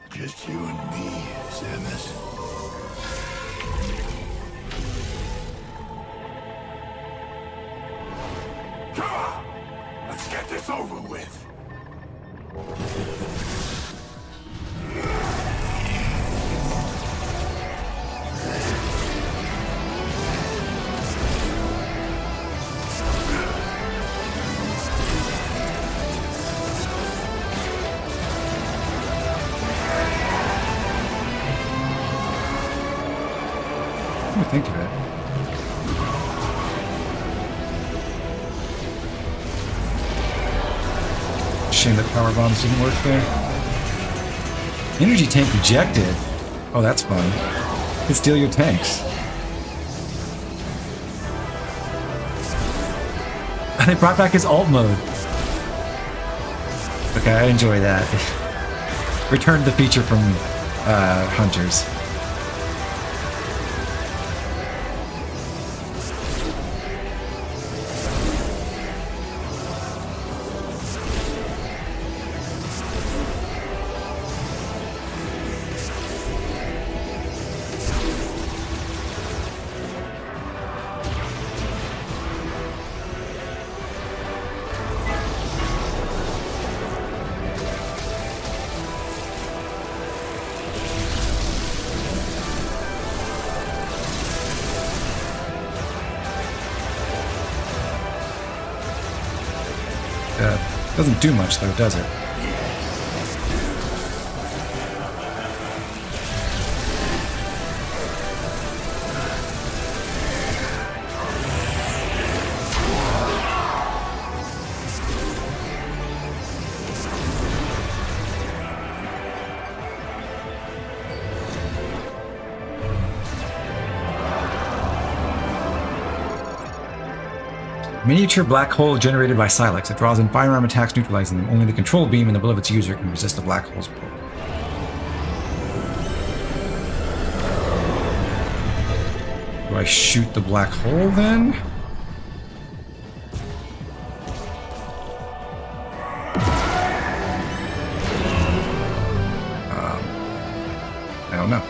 Just you and me, Samus. Come on! Let's get this over with. What do you think of it? Shame that power bombs didn't work there. Energy tank rejected. Oh, that's fun. You can steal your tanks. They brought back his alt mode. Okay, I enjoy that. Returned the feature from Hunters. Doesn't do much though, does it? Miniature black hole generated by Sylux. It draws in firearm attacks, neutralizing them. Only the control beam in the will of its user can resist the black hole's pull. Do I shoot the black hole then? I don't know.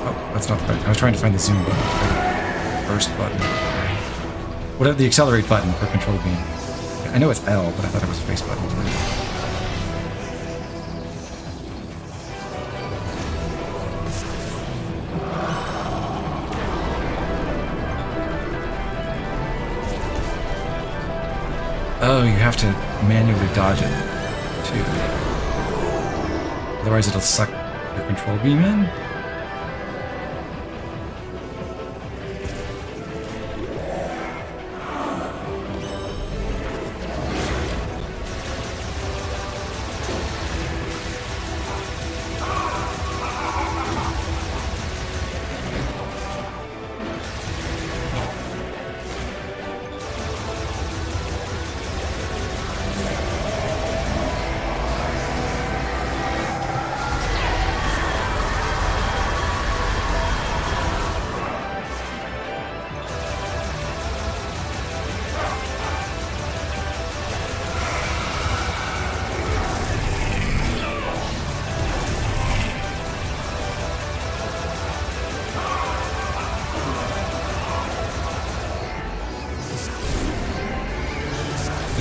Oh, that's not right. I was trying to find the zoom button. First button. What about the accelerate button for control beam? I know it's L, but I thought it was face button. Oh, you have to manually dodge it, too. Otherwise it'll suck your control beam in.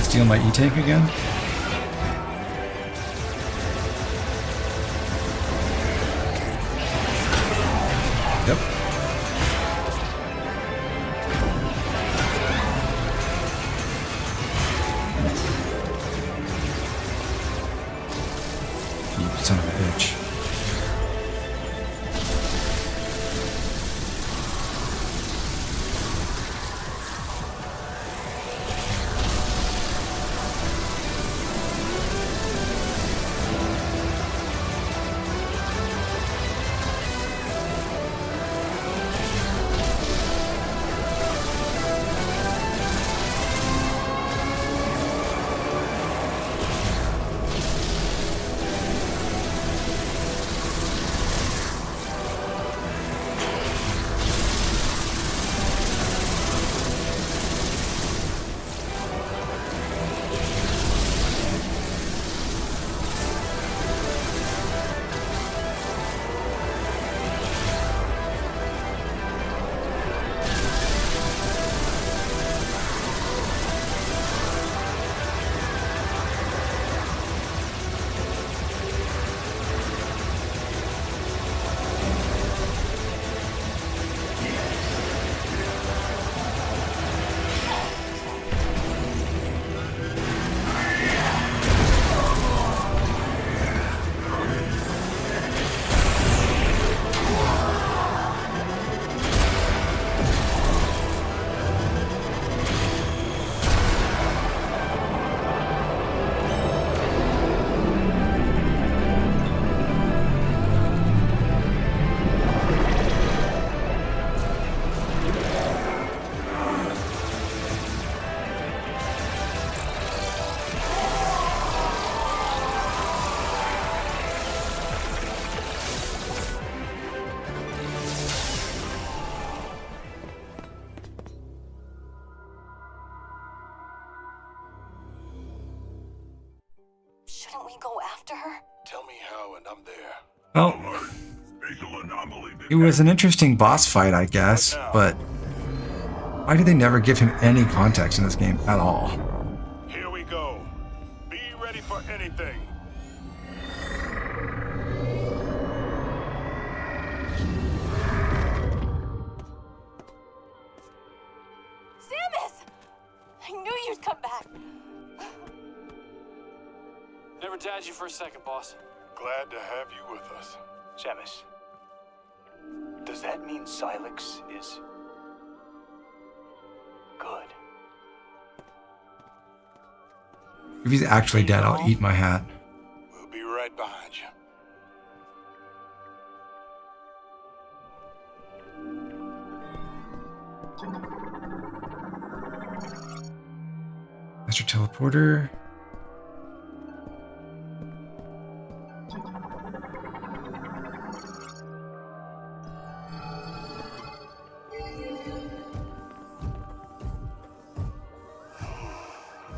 Steal my E-tank again? Yep. You son of a bitch. Shouldn't we go after her? Tell me how, and I'm there. Well, Spatial anomaly it was an interesting boss fight, I guess, but why did they never give him any context in this game at all? Here we go. Be ready for anything. Samus! I knew you'd come back. Never doubted you for a second, boss. Glad to have you with us. Samus, does that mean Sylux is good? If he's actually dead, I'll eat my hat. behind you. Master teleporter.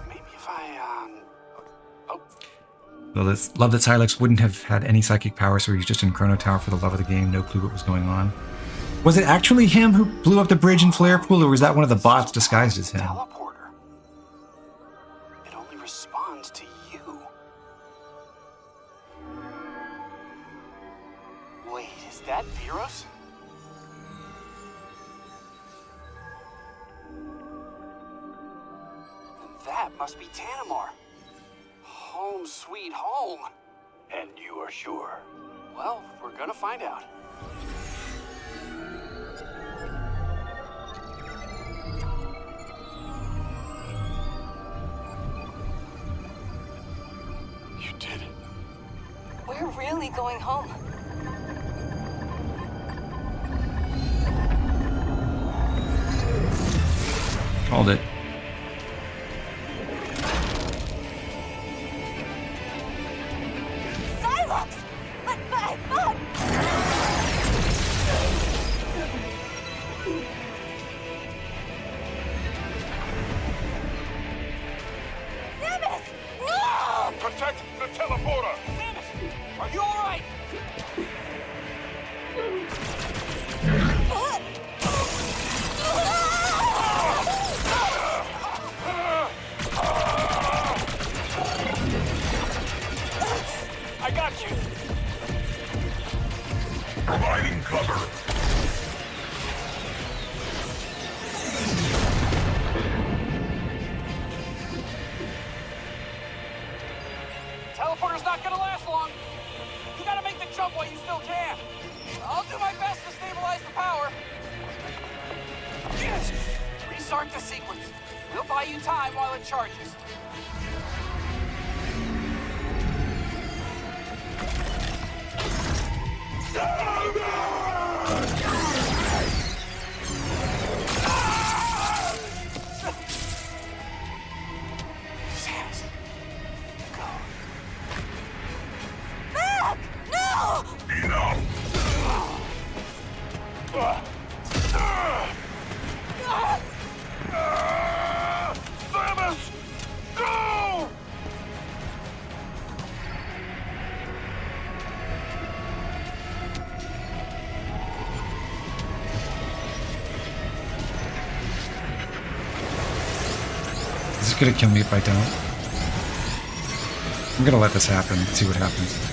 Maybe if I, oh, Well, this, love that Sylux wouldn't have had any psychic power, so he was just in Chrono Tower for the love of the game, no clue what was going on. Was it actually him who blew up the bridge in Flare Pool, or was that one of the bots disguised as him? teleporter. It only responds to you. Wait, is that Viros? Then that must be Tanamar. Home sweet home. And you are sure? Well, we're gonna find out. You did it. We're really going home. Called it. Sylux! But! Samus! No! Protect the teleporter! Samus, are you all right? I got you. Providing cover. Teleporter's not gonna last long. You gotta make the jump while you still can. I'll do my best to stabilize the power. Yes! Restart the sequence. We'll buy you time while it charges. Samus, go. Back! No! Enough. Samus! Go! This is gonna kill me if I don't. I'm gonna let this happen, see what happens.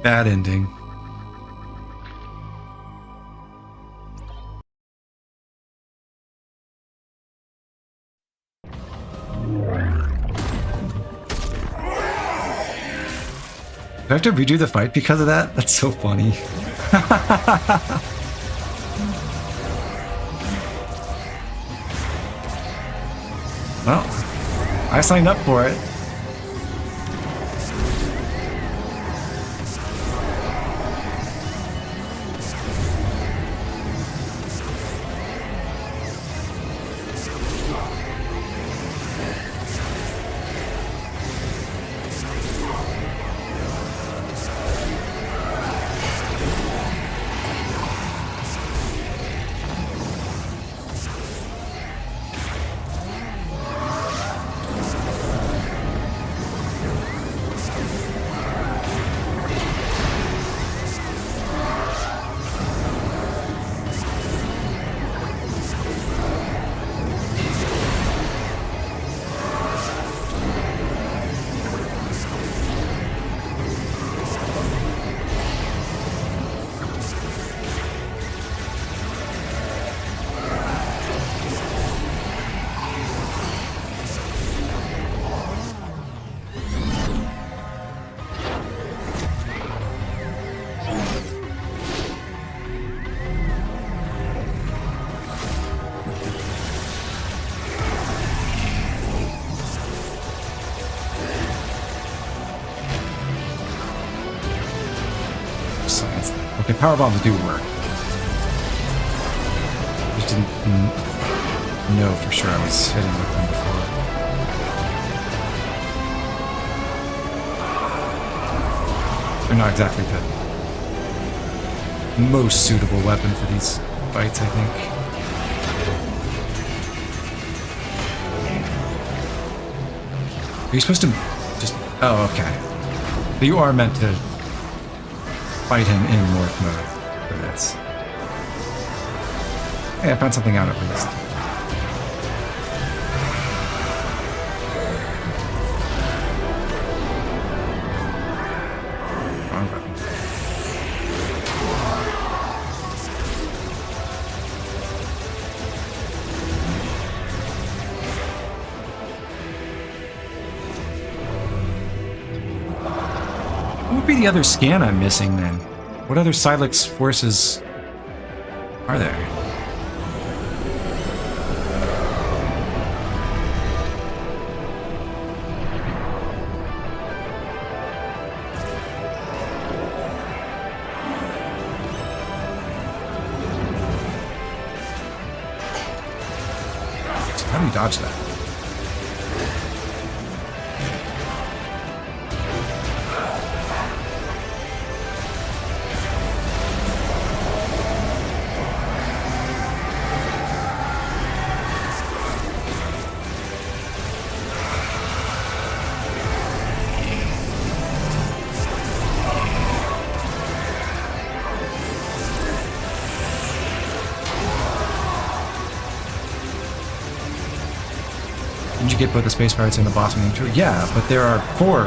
Bad ending. Do I have to redo the fight because of that? That's so funny. Well, I signed up for it. science. Okay, power bombs do work. Just didn't know for sure I was hitting with them before. They're not exactly the most suitable weapon for these fights, I think. Are you supposed to just... Oh, okay. But you are meant to fight him in morph mode for this. Hey, I found something out at least. Wrong button. What would be the other scan I'm missing then? What other Sylux forces are there? How do we dodge that? Didn't you get both the space pirates and the boss in the Yeah, but there are 4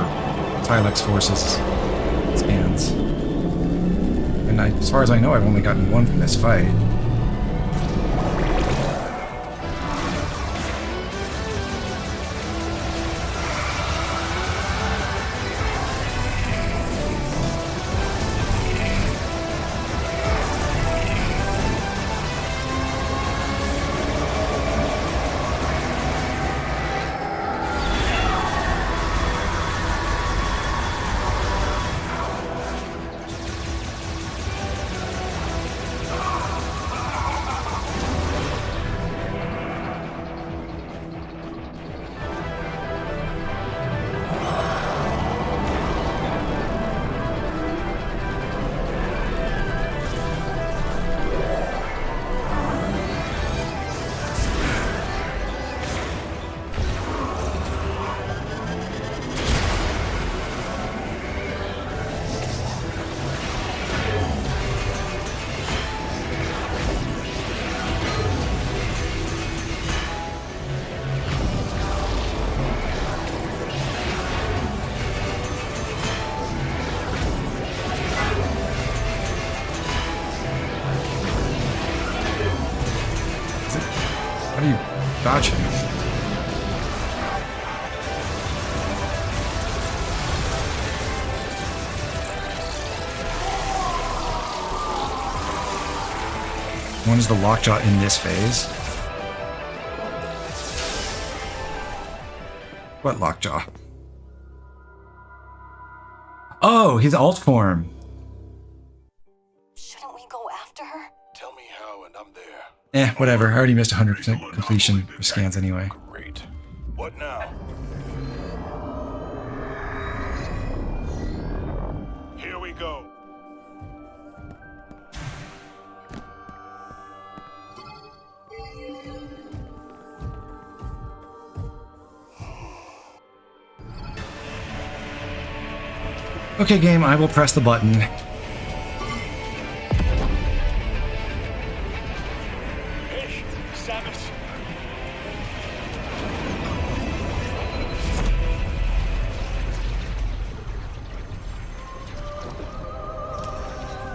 Sylux forces scans. And as far as I know, I've only gotten 1 from this fight. How do you dodge him? One is the lockjaw in this phase. What lockjaw? Oh, his alt form. Shouldn't we go after her? Tell me how, and I'm there. Whatever. I already missed 100% completion for scans anyway. Great. What now? Here we go. Okay, game, I will press the button. Hey, Samus.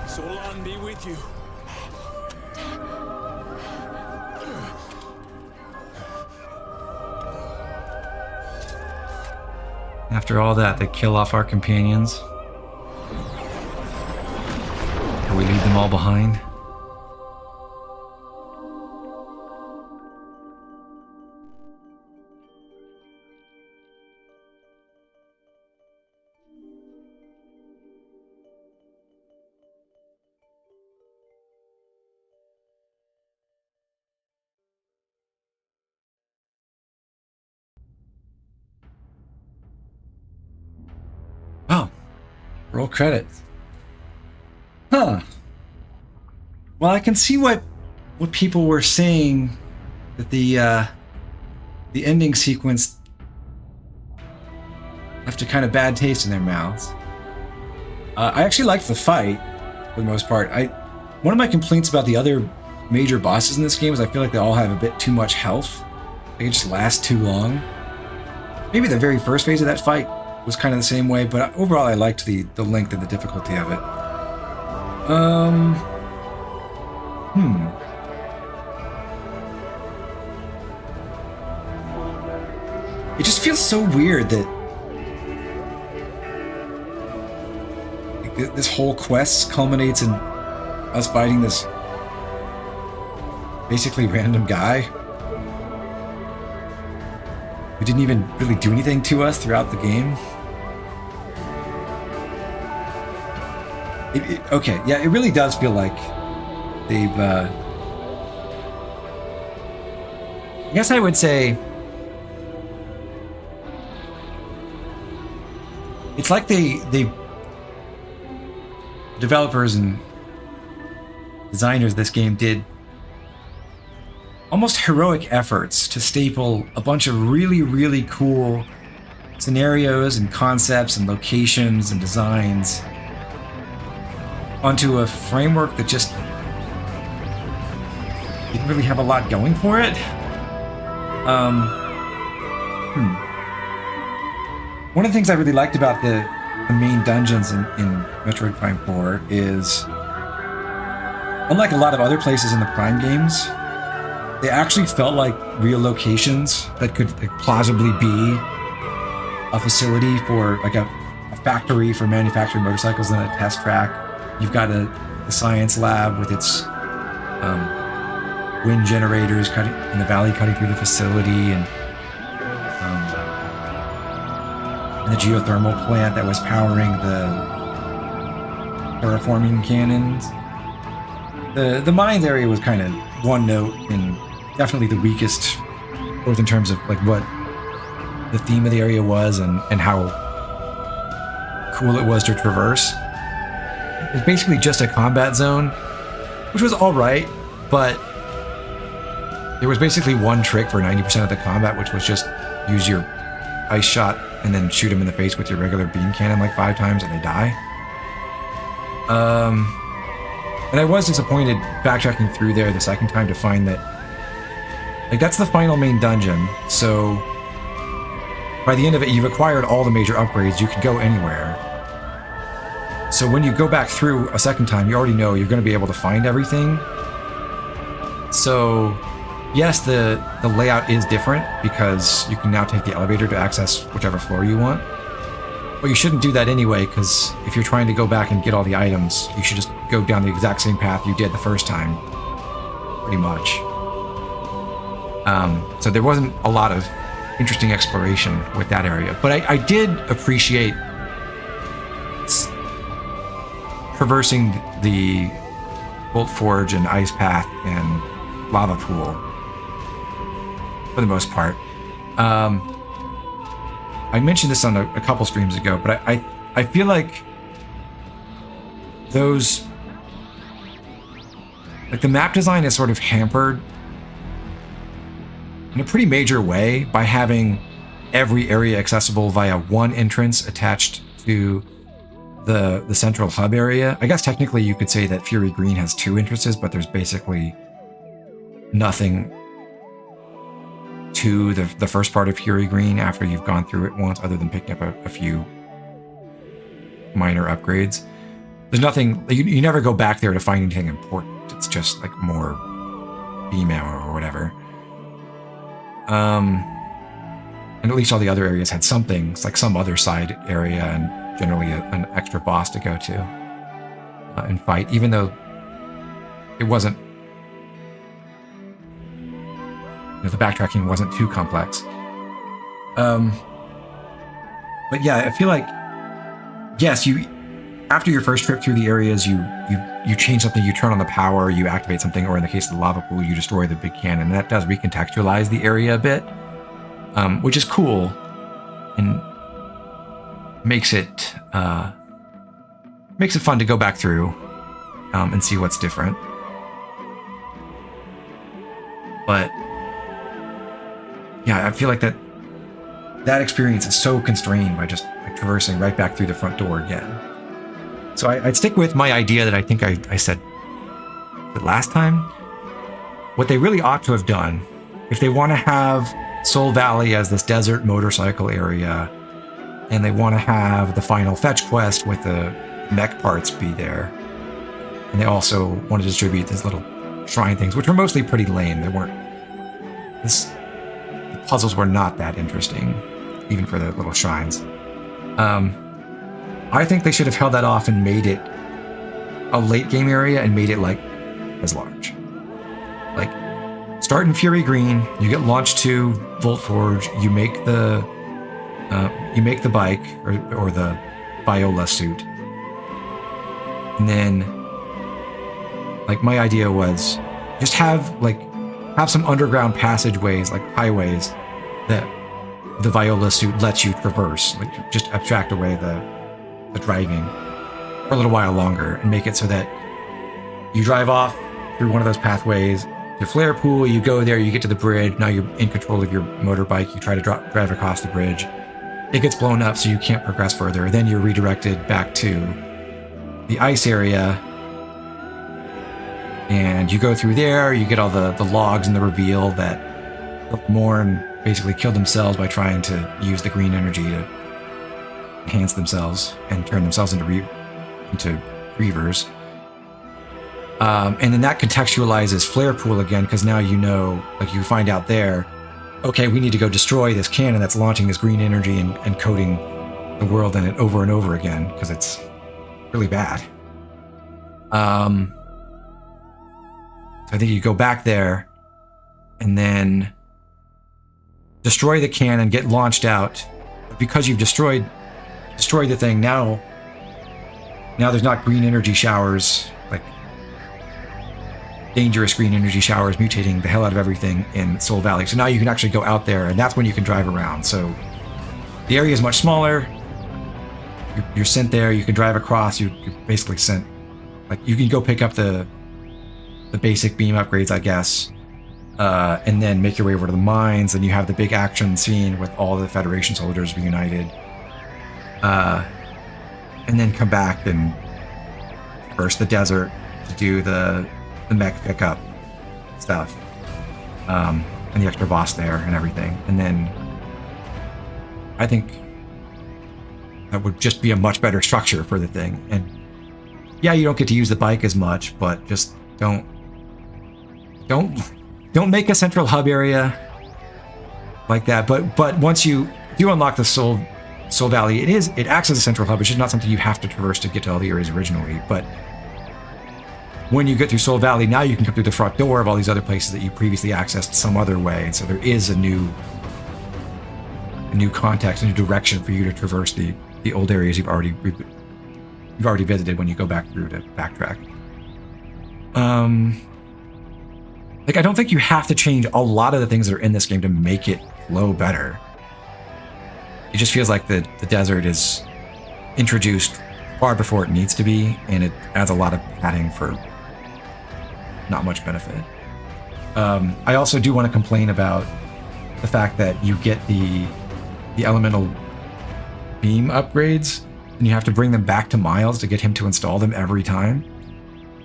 Solon be with you. After all that, they kill off our companions. Or we leave them all behind. Roll credits. Huh. Well, I can see what people were saying, that the ending sequence left a kind of bad taste in their mouths. I actually liked the fight for the most part. One of my complaints about the other major bosses in this game is I feel like they all have a bit too much health. They just last too long. Maybe the very first phase of that fight was kind of the same way, but overall I liked the length and the difficulty of it. It just feels so weird that this whole quest culminates in us fighting this basically random guy who didn't even really do anything to us throughout the game. Okay, yeah, it really does feel like they've I guess I would say it's like they developers and designers of this game did almost heroic efforts to staple a bunch of really, really cool scenarios and concepts and locations and designs onto a framework that just didn't really have a lot going for it. One of the things I really liked about the main dungeons in Metroid Prime 4 is, unlike a lot of other places in the Prime games, they actually felt like real locations that could plausibly be a facility for like a factory for manufacturing motorcycles and a test track. You've got the science lab with its wind generators cutting in the valley, cutting through the facility, and the geothermal plant that was powering the terraforming cannons. The mines area was kind of one note and definitely the weakest, both in terms of like what the theme of the area was and how cool it was to traverse. It was basically just a combat zone, which was all right, but there was basically one trick for 90% of the combat, which was just use your ice shot and then shoot them in the face with your regular beam cannon like 5 times and they die. And I was disappointed backtracking through there the second time to find that, like, that's the final main dungeon, so by the end of it, you've acquired all the major upgrades, you can go anywhere. So when you go back through a second time, you already know you're going to be able to find everything. So yes, the layout is different because you can now take the elevator to access whichever floor you want. But you shouldn't do that anyway, because if you're trying to go back and get all the items, you should just go down the exact same path you did the first time, pretty much. So there wasn't a lot of interesting exploration with that area. But I did appreciate traversing the Bolt Forge and Ice Path and Lava Pool for the most part. I mentioned this on a couple streams ago, but I feel like those, like, the map design is sort of hampered in a pretty major way by having every area accessible via one entrance attached to the central hub area. I guess technically you could say that Fury Green has 2 entrances, but there's basically nothing to the first part of Fury Green after you've gone through it once, other than picking up a few minor upgrades. There's nothing, you never go back there to find anything important. It's just like more beam ammo or whatever. And at least all the other areas had something, it's like some other side area and generally an extra boss to go to and fight, even though it wasn't, the backtracking wasn't too complex. But yeah, I feel like, yes, after your first trip through the areas, you change something, you turn on the power, you activate something, or in the case of the lava pool, you destroy the big cannon. And that does recontextualize the area a bit, which is cool and makes it makes it fun to go back through and see what's different. But yeah, I feel like that experience is so constrained by just like traversing right back through the front door again. So I'd stick with my idea that I think I said the last time. What they really ought to have done, if they want to have Soul Valley as this desert motorcycle area, and they want to have the final fetch quest with the mech parts be there, and they also want to distribute these little shrine things, which were mostly pretty lame. They weren't. The puzzles were not that interesting, even for the little shrines. I think they should have held that off and made it a late game area and made it like as large. Like, start in Fury Green, you get launched to Volt Forge, you make the bike or the Viola suit, and then like my idea was just have some underground passageways, like highways, that the Viola suit lets you traverse, like just abstract away the driving for a little while longer and make it so that you drive off through one of those pathways to Flare Pool, you go there, you get to the bridge, now you're in control of your motorbike, you try to drive across the bridge, it gets blown up so you can't progress further, then you're redirected back to the ice area, and you go through there, you get all the logs and the reveal that the Morn basically killed themselves by trying to use the green energy to enhance themselves and turn themselves into Reavers. And then that contextualizes Flare Pool again, because now you know, like you find out there, okay, we need to go destroy this cannon that's launching this green energy and coating the world in it over and over again, because it's really bad. So I think you go back there and then destroy the cannon, get launched out. Because you've destroyed the thing, now there's not green energy showers, like dangerous green energy showers mutating the hell out of everything in Soul Valley. So now you can actually go out there, and that's when you can drive around. So the area is much smaller. You're sent there. You can drive across. You're basically sent. Like, you can go pick up the basic beam upgrades, I guess, and then make your way over to the mines. And you have the big action scene with all the Federation soldiers reunited. And then come back and traverse the desert to do the mech pickup stuff, and the extra boss there and everything. And then I think that would just be a much better structure for the thing. And yeah, you don't get to use the bike as much, but just don't make a central hub area like that. But once you do unlock the Soul Valley, it acts as a central hub. It's just not something you have to traverse to get to all the areas originally. But when you get through Soul Valley, now you can come through the front door of all these other places that you previously accessed some other way. And so there is a new context, a new direction for you to traverse the old areas you've already visited when you go back through to backtrack. Like, I don't think you have to change a lot of the things that are in this game to make it flow better. It just feels like the desert is introduced far before it needs to be, and it adds a lot of padding for not much benefit. I also do want to complain about the fact that you get the elemental beam upgrades, and you have to bring them back to Miles to get him to install them every time.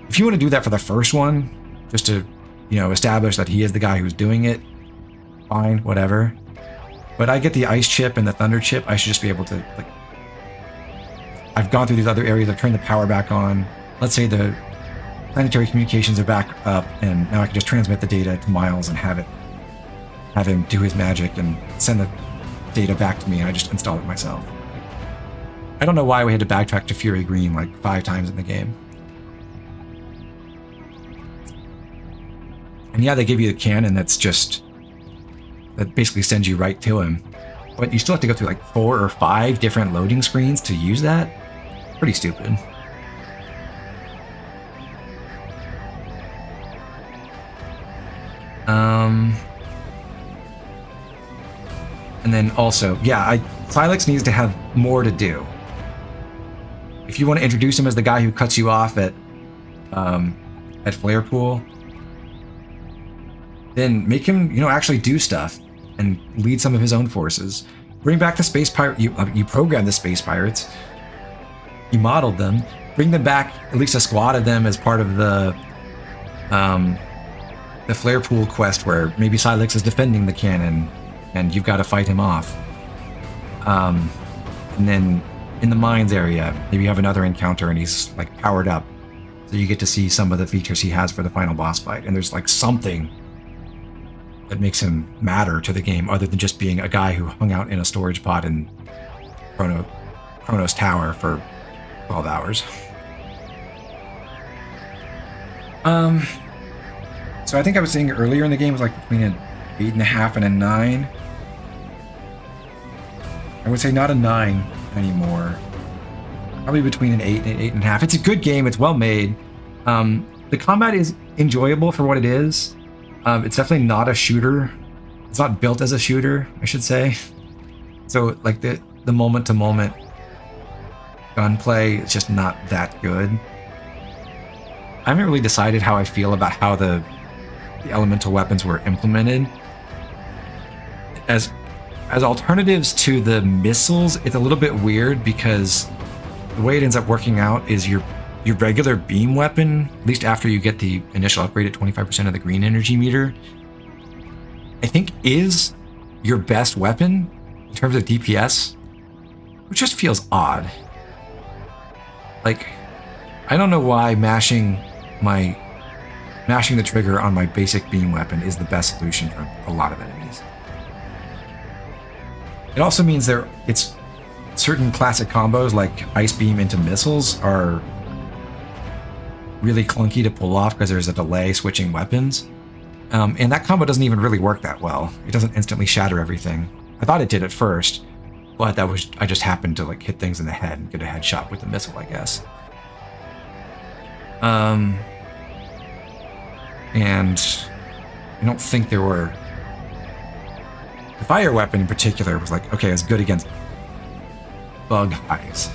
If you want to do that for the first one, just to, establish that he is the guy who's doing it, fine, whatever. But I get the ice chip and the thunder chip. I should just be able to, I've gone through these other areas, I've turned the power back on. Let's say the planetary communications are back up, and now I can just transmit the data to Miles and have him do his magic and send the data back to me, and I just install it myself. I don't know why we had to backtrack to Fury Green like 5 times in the game. And yeah, they give you the cannon that basically sends you right to him. But you still have to go through like 4 or 5 different loading screens to use that. Pretty stupid. And then also, yeah, Sylux needs to have more to do. if you want to introduce him as the guy who cuts you off at Flare Pool, then make him, actually do stuff and lead some of his own forces. Bring back the space pirate. You programmed the space pirates. You modeled them. Bring them back, at least a squad of them, as part of the Flare Pool quest, where maybe Sylux is defending the cannon, and you've got to fight him off. And then in the mines area, maybe you have another encounter, and he's like powered up, so you get to see some of the features he has for the final boss fight. And there's like something that makes him matter to the game, other than just being a guy who hung out in a storage pod in Chronos Tower for 12 hours. So I think I was saying earlier in the game it was like between an 8.5 and a 9. I would say not a 9 anymore. Probably between an 8 and an 8.5. It's a good game. It's well made. The combat is enjoyable for what it is. It's definitely not a shooter. It's not built as a shooter, I should say. So like the moment-to-moment gunplay is just not that good. I haven't really decided how I feel about how the elemental weapons were implemented. As alternatives to the missiles, it's a little bit weird, because the way it ends up working out is your regular beam weapon, at least after you get the initial upgrade at 25% of the green energy meter, I think is your best weapon in terms of DPS, which just feels odd. Like, I don't know why mashing the trigger on my basic beam weapon is the best solution for a lot of enemies. It also means it's certain classic combos like ice beam into missiles are really clunky to pull off because there's a delay switching weapons. And that combo doesn't even really work that well. It doesn't instantly shatter everything. I thought it did at first, but I just happened to like hit things in the head and get a headshot with the missile, I guess. And I don't think there were... The fire weapon in particular was like, okay, it's good against bug hives.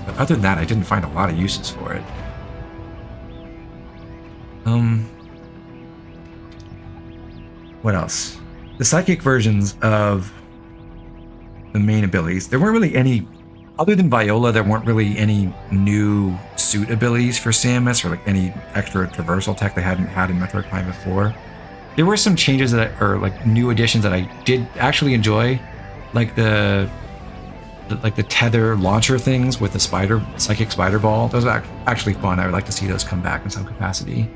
But other than that, I didn't find a lot of uses for it. What else? The psychic versions of the main abilities, there weren't really any, other than Viola, there weren't really any new suit abilities for Samus, or like any extra traversal tech they hadn't had in Metroid Prime before. There were some changes or like new additions that I did actually enjoy, like the tether launcher things with the psychic spider ball. Those are actually fun. I would like to see those come back in some capacity.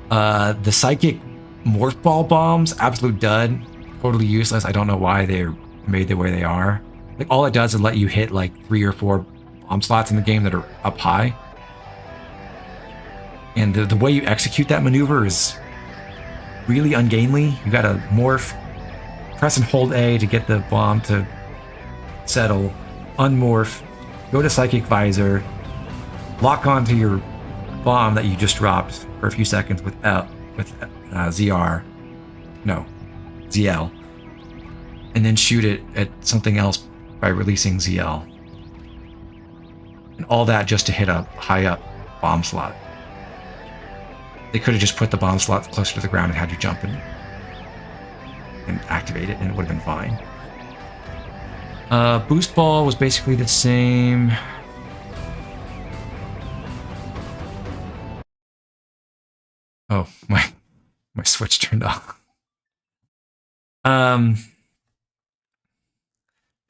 The psychic morph ball bombs, absolute dud, totally useless. I don't know why they're made the way they are. Like, all it does is let you hit like 3 or 4 bomb slots in the game that are up high. And the way you execute that maneuver is really ungainly. You gotta morph, press and hold A to get the bomb to settle, unmorph, go to Psychic Visor, lock onto your bomb that you just dropped for a few seconds with ZL, and then shoot it at something else by releasing ZL. And all that just to hit a high up bomb slot. They could have just put the bomb slot closer to the ground and had you jump and activate it, and it would have been fine. Boost ball was basically the same. Oh, my Switch turned off.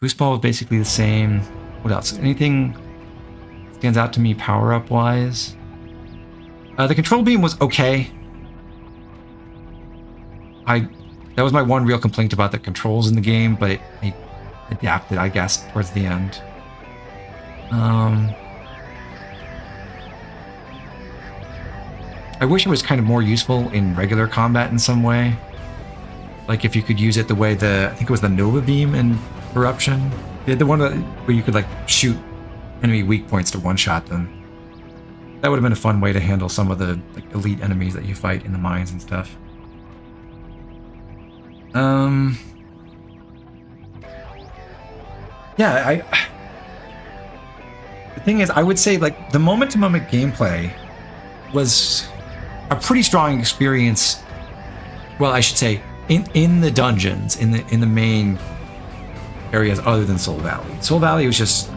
Boost ball was basically the same. What else? Anything stands out to me power-up wise? The control beam was okay. That was my one real complaint about the controls in the game, but it adapted, I guess, towards the end. I wish it was kind of more useful in regular combat in some way. Like if you could use it the way I think it was the Nova Beam in Eruption. The one where you could like shoot enemy weak points to one-shot them. That would have been a fun way to handle some of the like elite enemies that you fight in the mines and stuff. Yeah, The thing is, I would say like the moment-to-moment gameplay was a pretty strong experience. Well, I should say in the dungeons, in the main areas other than Soul Valley. Soul Valley was just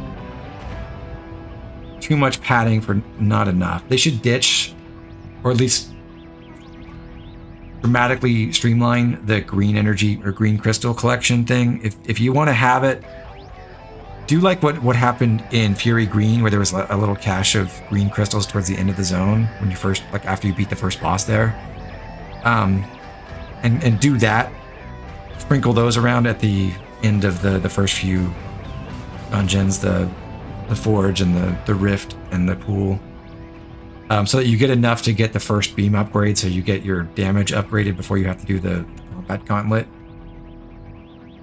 too much padding for not enough. They should ditch, or at least dramatically streamline the green energy or green crystal collection thing. If you want to have it, do like what happened in Fury Green, where there was a little cache of green crystals towards the end of the zone when you first, like after you beat the first boss there. And do that. Sprinkle those around at the end of the first few dungeons, the forge and the rift and the pool. So that you get enough to get the first beam upgrade, so you get your damage upgraded before you have to do the combat gauntlet.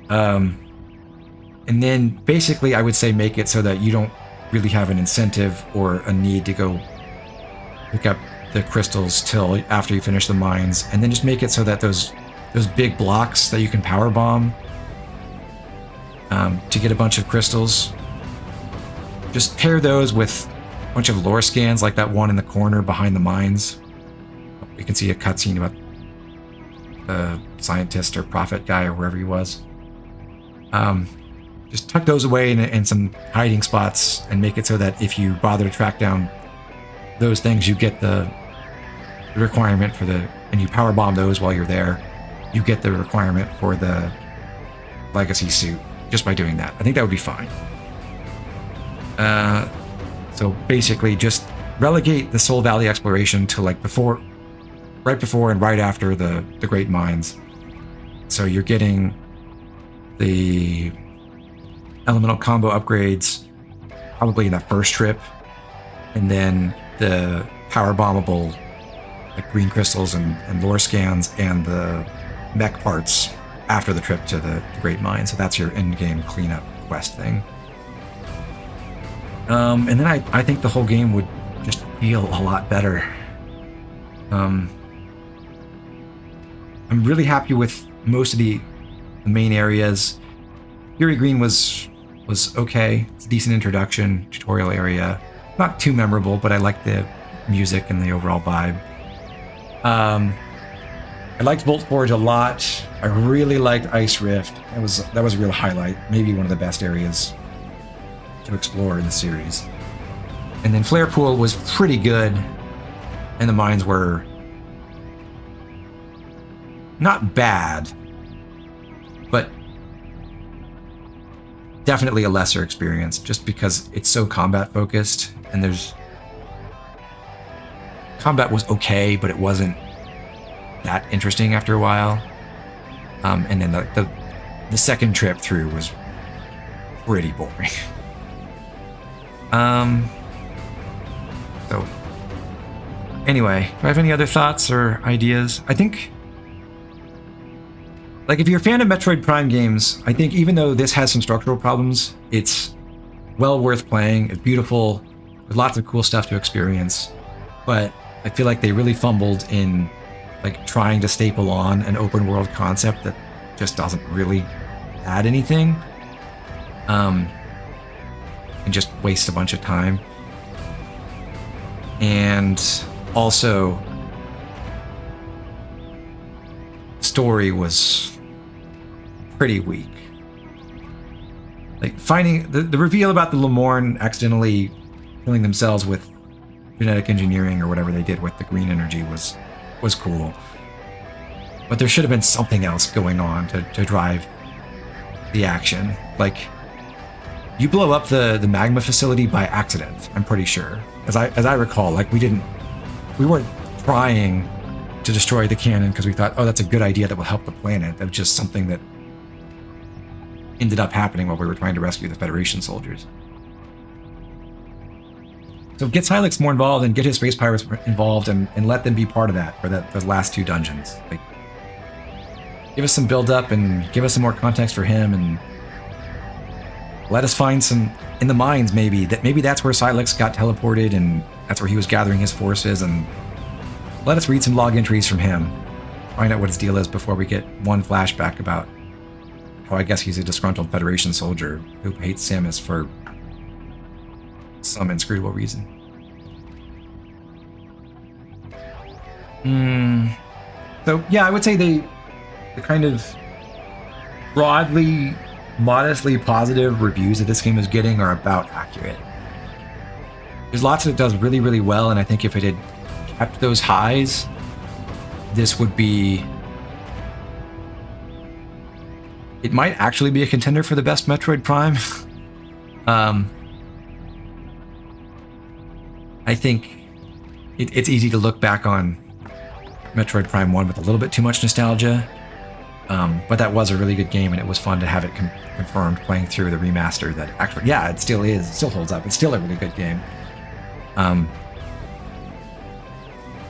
And then basically I would say make it so that you don't really have an incentive or a need to go pick up the crystals till after you finish the mines, and then just make it so that those big blocks that you can power bomb to get a bunch of crystals, just pair those with a bunch of lore scans like that one in the corner behind the mines. You can see a cutscene about the scientist or prophet guy or wherever he was. Just tuck those away in some hiding spots and make it so that if you bother to track down those things, you get the requirement for and you power bomb those while you're there, you get the requirement for the legacy suit just by doing that. I think that would be fine. So basically just relegate the Soul Valley exploration to like right before and right after the Great Mines. So you're getting the elemental combo upgrades probably in that first trip, and then the power bombable like green crystals and lore scans and the mech parts after the trip to the Great Mine. So that's your in-game cleanup quest thing. And then I think the whole game would just feel a lot better. I'm really happy with most of the main areas. Fury Green was okay. It's a decent introduction, tutorial area. Not too memorable, but I liked the music and the overall vibe. I liked Bolt Forge a lot. I really liked Ice Rift. That was a real highlight. Maybe one of the best areas to explore in the series. And then Flare Pool was pretty good, and the mines were not bad, but definitely a lesser experience just because it's so combat focused, and combat was okay, but it wasn't that interesting after a while. And then the second trip through was pretty boring. So anyway, do I have any other thoughts or ideas? I think, like, if you're a fan of Metroid Prime games, I think even though this has some structural problems, it's well worth playing. It's beautiful, with lots of cool stuff to experience. But I feel like they really fumbled in like trying to staple on an open world concept that just doesn't really add anything. And just waste a bunch of time. And also, story was pretty weak. Like finding the reveal about the Lemorn accidentally killing themselves with genetic engineering or whatever they did with the green energy was cool. But there should have been something else going on to drive the action. Like, you blow up the magma facility by accident, I'm pretty sure. As I recall, like we weren't trying to destroy the cannon because we thought, oh, that's a good idea that will help the planet. That was just something that ended up happening while we were trying to rescue the Federation soldiers. So get Sylux more involved and get his space pirates involved and let them be part of that for those last two dungeons. Like, give us some build up and give us some more context for him, and let us find some in the mines. Maybe that's where Sylux got teleported and that's where he was gathering his forces, and let us read some log entries from him. Find out what his deal is before we get one flashback about how I guess he's a disgruntled Federation soldier who hates Samus for some inscrutable reason. So yeah, I would say the kind of broadly, modestly positive reviews that this game is getting are about accurate. There's lots that it does really, really well, and I think if it had kept those highs, this would be... It might actually be a contender for the best Metroid Prime. I think it's easy to look back on Metroid Prime 1 with a little bit too much nostalgia. But that was a really good game, and it was fun to have it confirmed playing through the remaster that actually, yeah, it still is. It still holds up. It's still a really good game.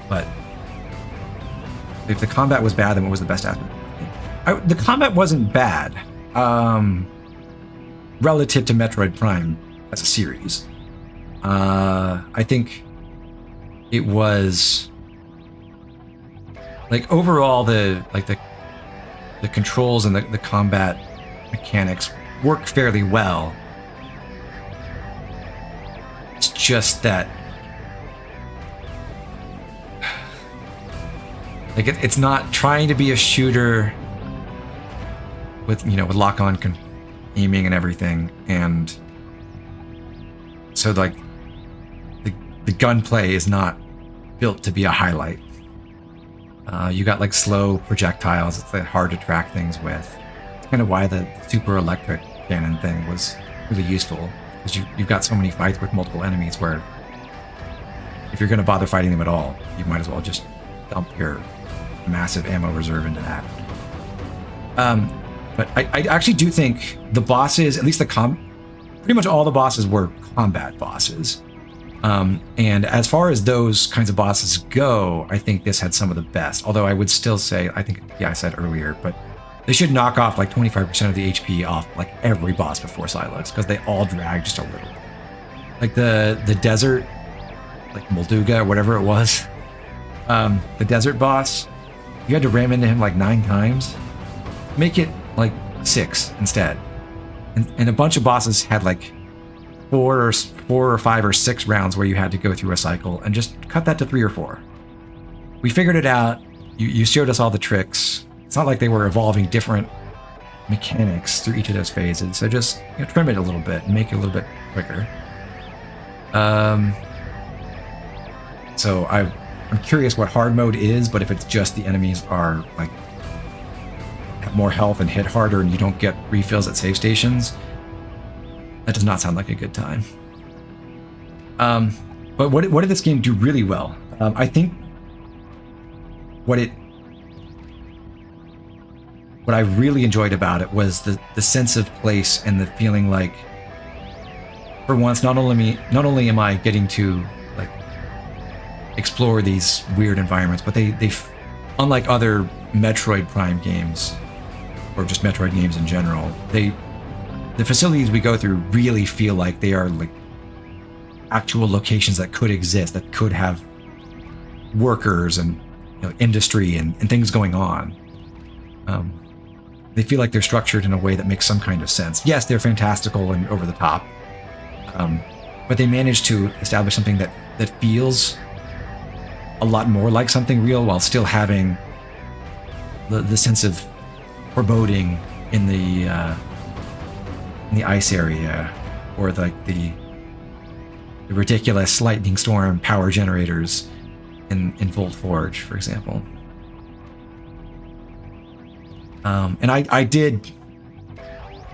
But if the combat was bad, then what was the best aspect? The combat wasn't bad relative to Metroid Prime as a series. I think it was like overall the controls and the combat mechanics work fairly well. It's just that like it's not trying to be a shooter with with lock-on aiming and everything, and so like the gunplay is not built to be a highlight. You got like slow projectiles. It's like hard to track things with. It's kind of why the super electric cannon thing was really useful, because you've got so many fights with multiple enemies where if you're going to bother fighting them at all, you might as well just dump your massive ammo reserve into that. But I actually do think the bosses, at least pretty much all the bosses were combat bosses. And as far as those kinds of bosses go, I think this had some of the best. Although I would still say, I think, yeah, I said earlier, but they should knock off like 25% of the HP off like every boss before Sylux, because they all drag just a little bit. Like the desert, like Molduga or whatever it was, the desert boss, you had to ram into him like 9 times. Make it like 6 instead. And a bunch of bosses had like 4 or 5 or 6 rounds where you had to go through a cycle, and just cut that to 3 or 4. We figured it out. You showed us all the tricks. It's not like they were evolving different mechanics through each of those phases. So just trim it a little bit and make it a little bit quicker. So I'm curious what hard mode is, but if it's just the enemies are like have more health and hit harder and you don't get refills at save stations, that does not sound like a good time. But what did this game do really well? I think what I really enjoyed about it was the sense of place and the feeling like, for once, not only am I getting to like explore these weird environments, but they unlike other Metroid Prime games or just Metroid games in general, the facilities we go through really feel like they are like actual locations that could exist, that could have workers and industry and things going on. They feel like they're structured in a way that makes some kind of sense. Yes, they're fantastical and over the top, but they manage to establish something that feels a lot more like something real while still having the sense of foreboding in the ice area, or like the ridiculous lightning storm power generators in Volt Forge, for example. And I did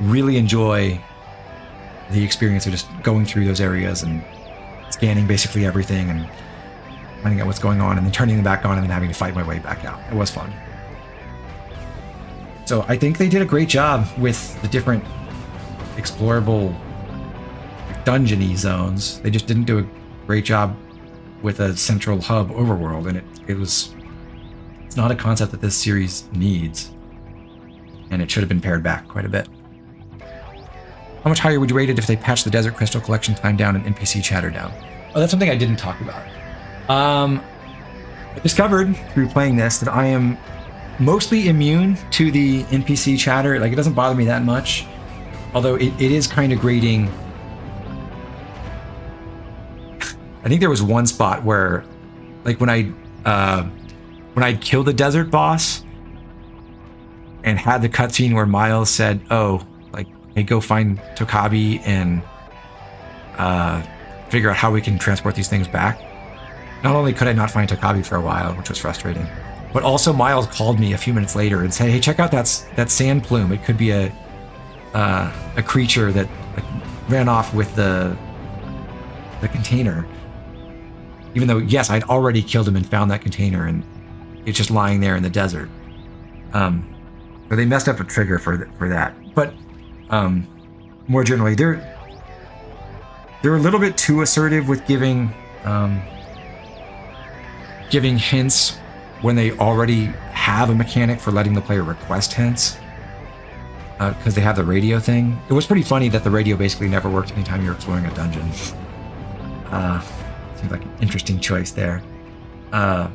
really enjoy the experience of just going through those areas and scanning basically everything and finding out what's going on and then turning them back on and then having to fight my way back out. It was fun. So I think they did a great job with the different explorable dungeony zones. They just didn't do a great job with a central hub overworld, and it's not a concept that this series needs, and it should have been pared back quite a bit. How much higher would you rate it if they patched the Desert Crystal collection time down and NPC chatter down? Oh, that's something I didn't talk about. I discovered through playing this that I am mostly immune to the NPC chatter. Like, it doesn't bother me that much, although it is kind of grating I think there was one spot where, like when I'd killed the desert boss and had the cutscene where Miles said, "Oh, like, hey, go find Tokabi and figure out how we can transport these things back." Not only could I not find Tokabi for a while, which was frustrating, but also Miles called me a few minutes later and said, "Hey, check out that sand plume. It could be a creature that like, ran off with the container." Even though, yes, I'd already killed him and found that container, and it's just lying there in the desert. So they messed up a trigger for that. But more generally, they're a little bit too assertive with giving hints when they already have a mechanic for letting the player request hints. Because they have the radio thing. It was pretty funny that the radio basically never worked anytime you were exploring a dungeon. Seems like an interesting choice there. But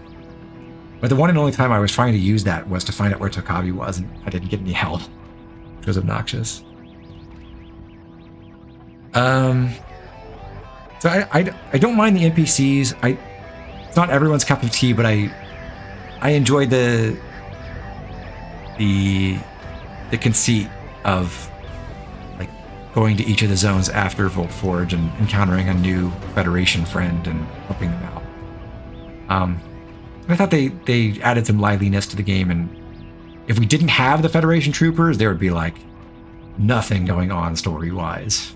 the one and only time I was trying to use that was to find out where Tokabi was, and I didn't get any help, which was obnoxious. So I don't mind the NPCs. It's not everyone's cup of tea, but I enjoyed the conceit of like going to each of the zones after Volt Forge and encountering a new Federation friend and helping them out. I thought they added some liveliness to the game, and if we didn't have the Federation troopers, there would be like nothing going on story-wise.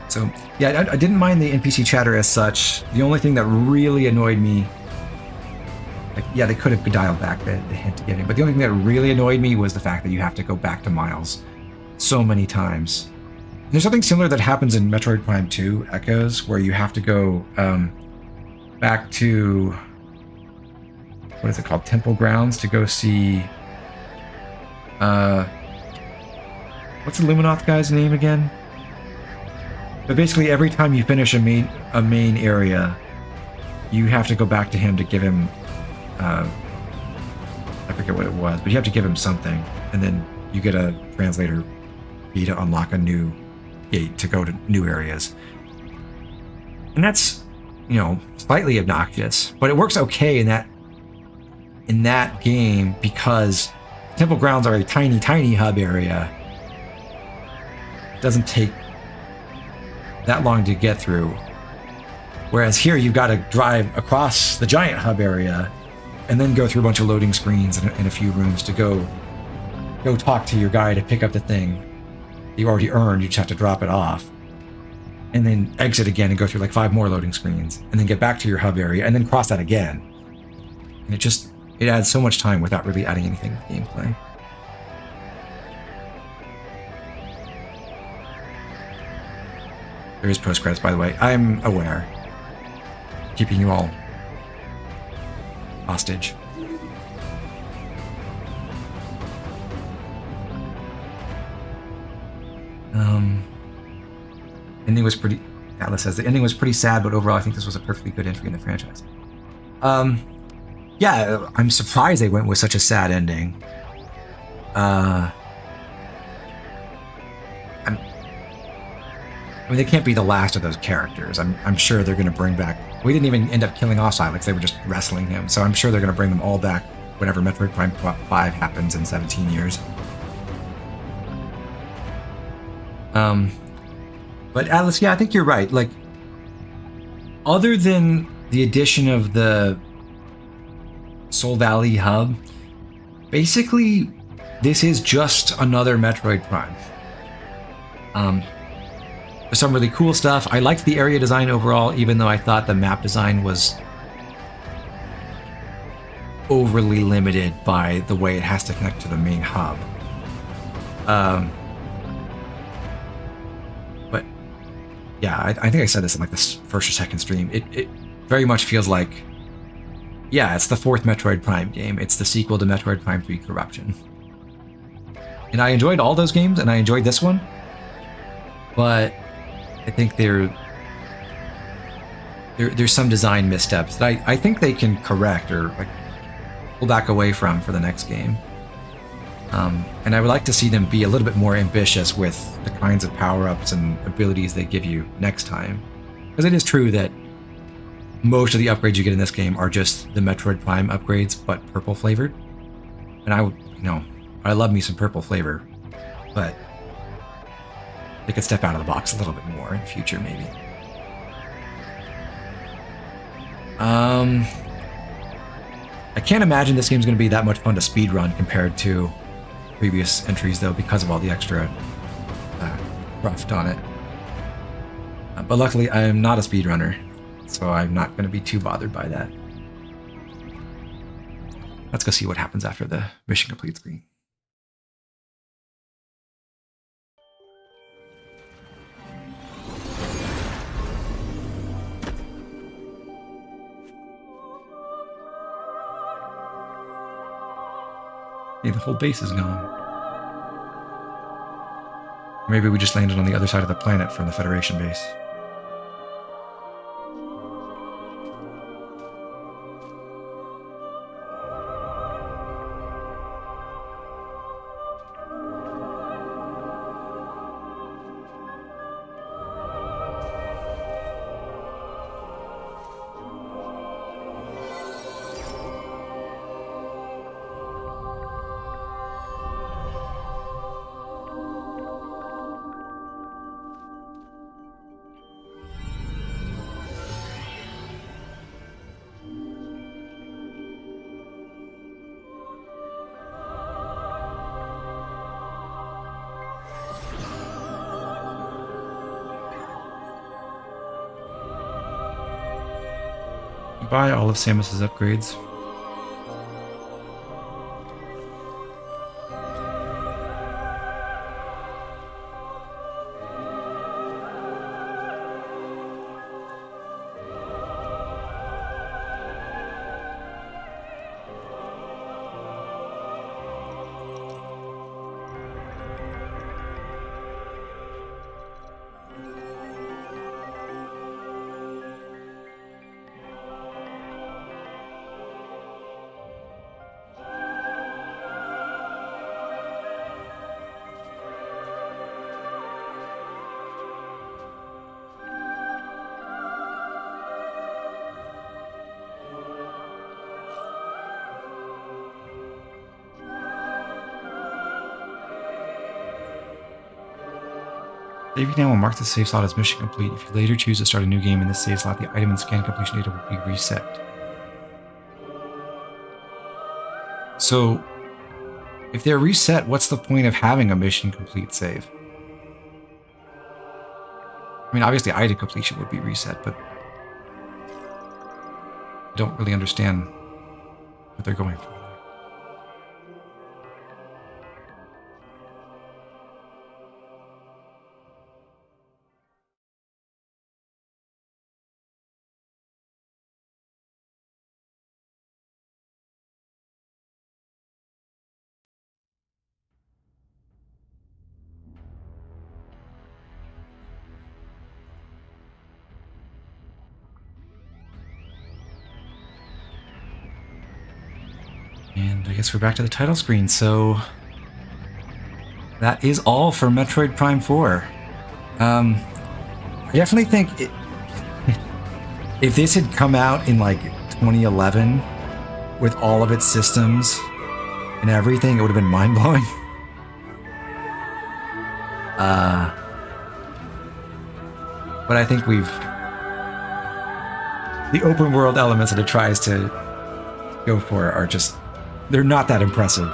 So yeah, I didn't mind the NPC chatter as such. The only thing that really annoyed me, like, yeah, they could have dialed back the hint to get in, but the only thing that really annoyed me was the fact that you have to go back to Miles so many times. And there's something similar that happens in Metroid Prime 2 Echoes, where you have to go back to, what is it called, Temple Grounds, to go see what's the Luminoth guy's name again? But basically, every time you finish a main area, you have to go back to him to give him, I forget what it was, but you have to give him something, and then you get a translator fee to unlock a new gate to go to new areas. And that's, you know, slightly obnoxious, but it works okay in that game because Temple Grounds are a tiny, tiny hub area. It doesn't take that long to get through. Whereas here you've got to drive across the giant hub area and then go through a bunch of loading screens and a few rooms to go talk to your guy to pick up the thing you already earned. You just have to drop it off and then exit again and go through like 5 more loading screens and then get back to your hub area and then cross that again. And it adds so much time without really adding anything to gameplay. There is post-credits, by the way. I'm aware. Keeping you all hostage. Ending was pretty... Atlas says, the ending was pretty sad, but overall I think this was a perfectly good entry in the franchise. Yeah, I'm surprised they went with such a sad ending. I mean, they can't be the last of those characters. I'm sure they're going to bring back... We didn't even end up killing off Sylux. They were just wrestling him. So I'm sure they're going to bring them all back whenever Metroid Prime 5 happens in 17 years. But Atlas, yeah, I think you're right. Like, other than the addition of the Soul Valley hub, basically, this is just another Metroid Prime. There's some really cool stuff. I liked the area design overall, even though I thought the map design was overly limited by the way it has to connect to the main hub. But yeah, I think I said this in like the first or second stream. It very much feels like, yeah, it's the 4th Metroid Prime game. It's the sequel to Metroid Prime 3 Corruption. And I enjoyed all those games, and I enjoyed this one. But I think there's some design missteps that I think they can correct, or like pull back away from for the next game. And I would like to see them be a little bit more ambitious with the kinds of power-ups and abilities they give you next time. Because it is true that most of the upgrades you get in this game are just the Metroid Prime upgrades, but purple flavored. And I love me some purple flavor, but they could step out of the box a little bit more in the future, maybe. I can't imagine this game's going to be that much fun to speedrun compared to previous entries, though, because of all the extra cruft on it. But luckily, I am not a speedrunner, so I'm not going to be too bothered by that. Let's go see what happens after the mission complete screen. Hey, the whole base is gone. Maybe we just landed on the other side of the planet from the Federation base. Buy all of Samus's upgrades. Saving now will mark the save slot as mission complete. If you later choose to start a new game in this save slot, the item and scan completion data will be reset. So, if they're reset, what's the point of having a mission complete save? I mean, obviously item completion would be reset, but I don't really understand what they're going for. And I guess we're back to the title screen, so that is all for Metroid Prime 4. I definitely think if this had come out in like 2011 with all of its systems and everything, it would have been mind-blowing. But I think the open world elements that it tries to go for are just, they're not that impressive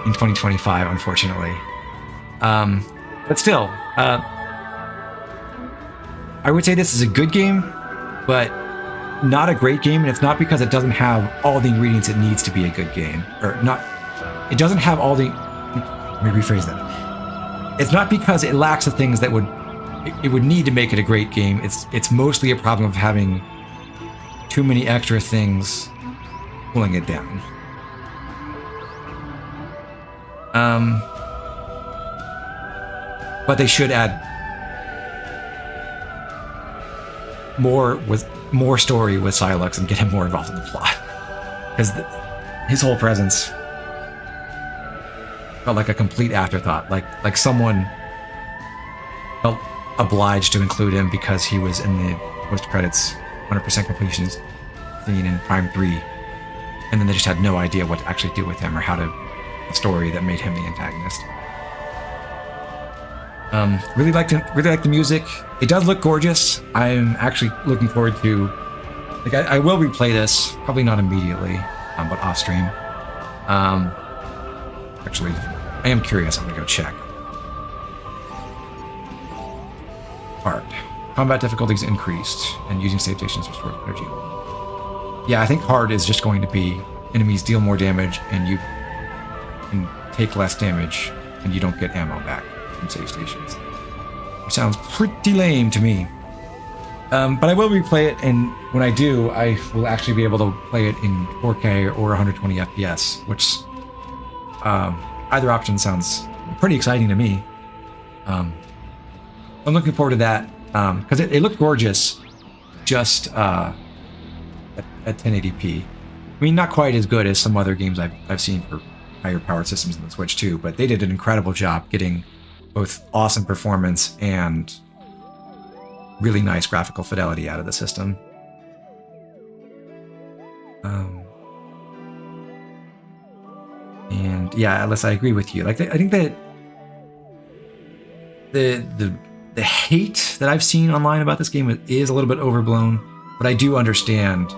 in 2025, unfortunately. But still, I would say this is a good game, but not a great game, and it's not because it doesn't have all the ingredients it needs to be a good game. Or not, it doesn't have all the, let me rephrase that. It's not because it lacks the things that it would need to make it a great game. It's mostly a problem of having too many extra things pulling it down. But they should add more story with Sylux and get him more involved in the plot. Because his whole presence felt like a complete afterthought. Like someone felt obliged to include him because he was in the post-credits 100% completion scene in Prime 3, and then they just had no idea what to actually do with him or how to a story that made him the antagonist. Really liked the music. It does look gorgeous. I'm actually looking forward to, like, I will replay this, probably not immediately, but off stream. Actually, I am curious. I'm gonna go check. Hard. Combat difficulties increased, and using save stations restored energy. Yeah, I think hard is just going to be enemies deal more damage, and you can take less damage, and you don't get ammo back from save stations. Which sounds pretty lame to me. But I will replay it, and when I do, I will actually be able to play it in 4K or 120 FPS, which either option sounds pretty exciting to me. I'm looking forward to that, because it looked gorgeous just at 1080p. I mean, not quite as good as some other games I've seen for higher powered systems in the Switch 2, but they did an incredible job getting both awesome performance and really nice graphical fidelity out of the system. And yeah, Alice, I agree with you. Like, I think that the hate that I've seen online about this game is a little bit overblown, but I do understand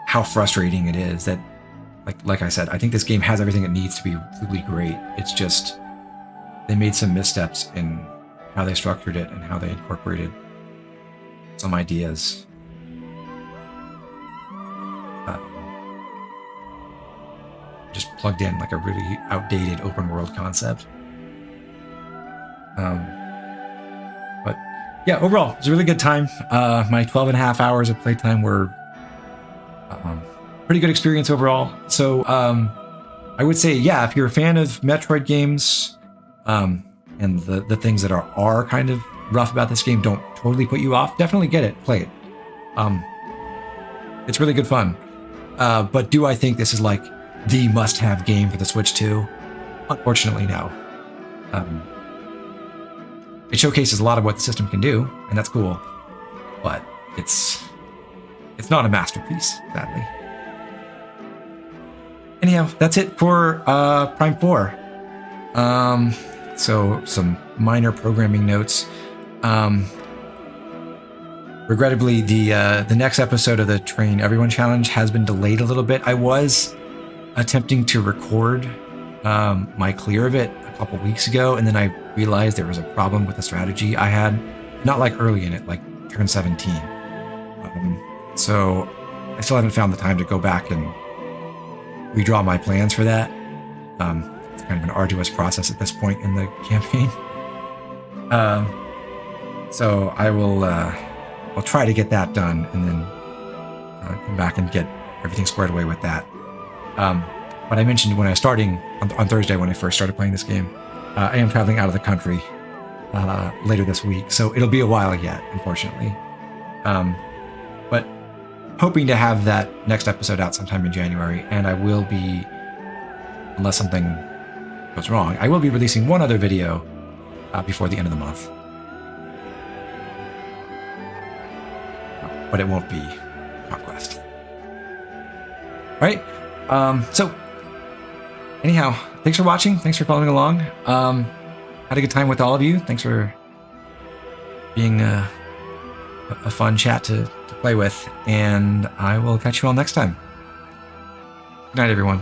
how frustrating it is that, like I said, I think this game has everything it needs to be really great. It's just they made some missteps in how they structured it and how they incorporated some ideas. Just plugged in like a really outdated open world concept. But yeah, overall, it's a really good time. My 12.5 hours of playtime were pretty good experience overall. So I would say, yeah, if you're a fan of Metroid games, and the things that are kind of rough about this game don't totally put you off, definitely get it, play it. It's really good fun. But do I think this is like the must-have game for the Switch 2? Unfortunately, no. It showcases a lot of what the system can do, and that's cool. But it's not a masterpiece, sadly. Anyhow, that's it for Prime 4. So some minor programming notes. Regrettably, the next episode of the Train Everyone Challenge has been delayed a little bit. I was attempting to record my clear of it a couple weeks ago, and then I realized there was a problem with the strategy I had. Not like early in it, like turn 17. So I still haven't found the time to go back and redraw my plans for that. It's kind of an arduous process at this point in the campaign. So I will I'll try to get that done and then come back and get everything squared away with that. But I mentioned when I was starting on Thursday when I first started playing this game, I am traveling out of the country later this week, so it'll be a while yet, unfortunately. But hoping to have that next episode out sometime in January, and I will be, unless something goes wrong, I will be releasing one other video before the end of the month. But it won't be Conquest. All right. So anyhow, thanks for watching. Thanks for following along. Had a good time with all of you. Thanks for being a fun chat to play with. And I will catch you all next time. Good night, everyone.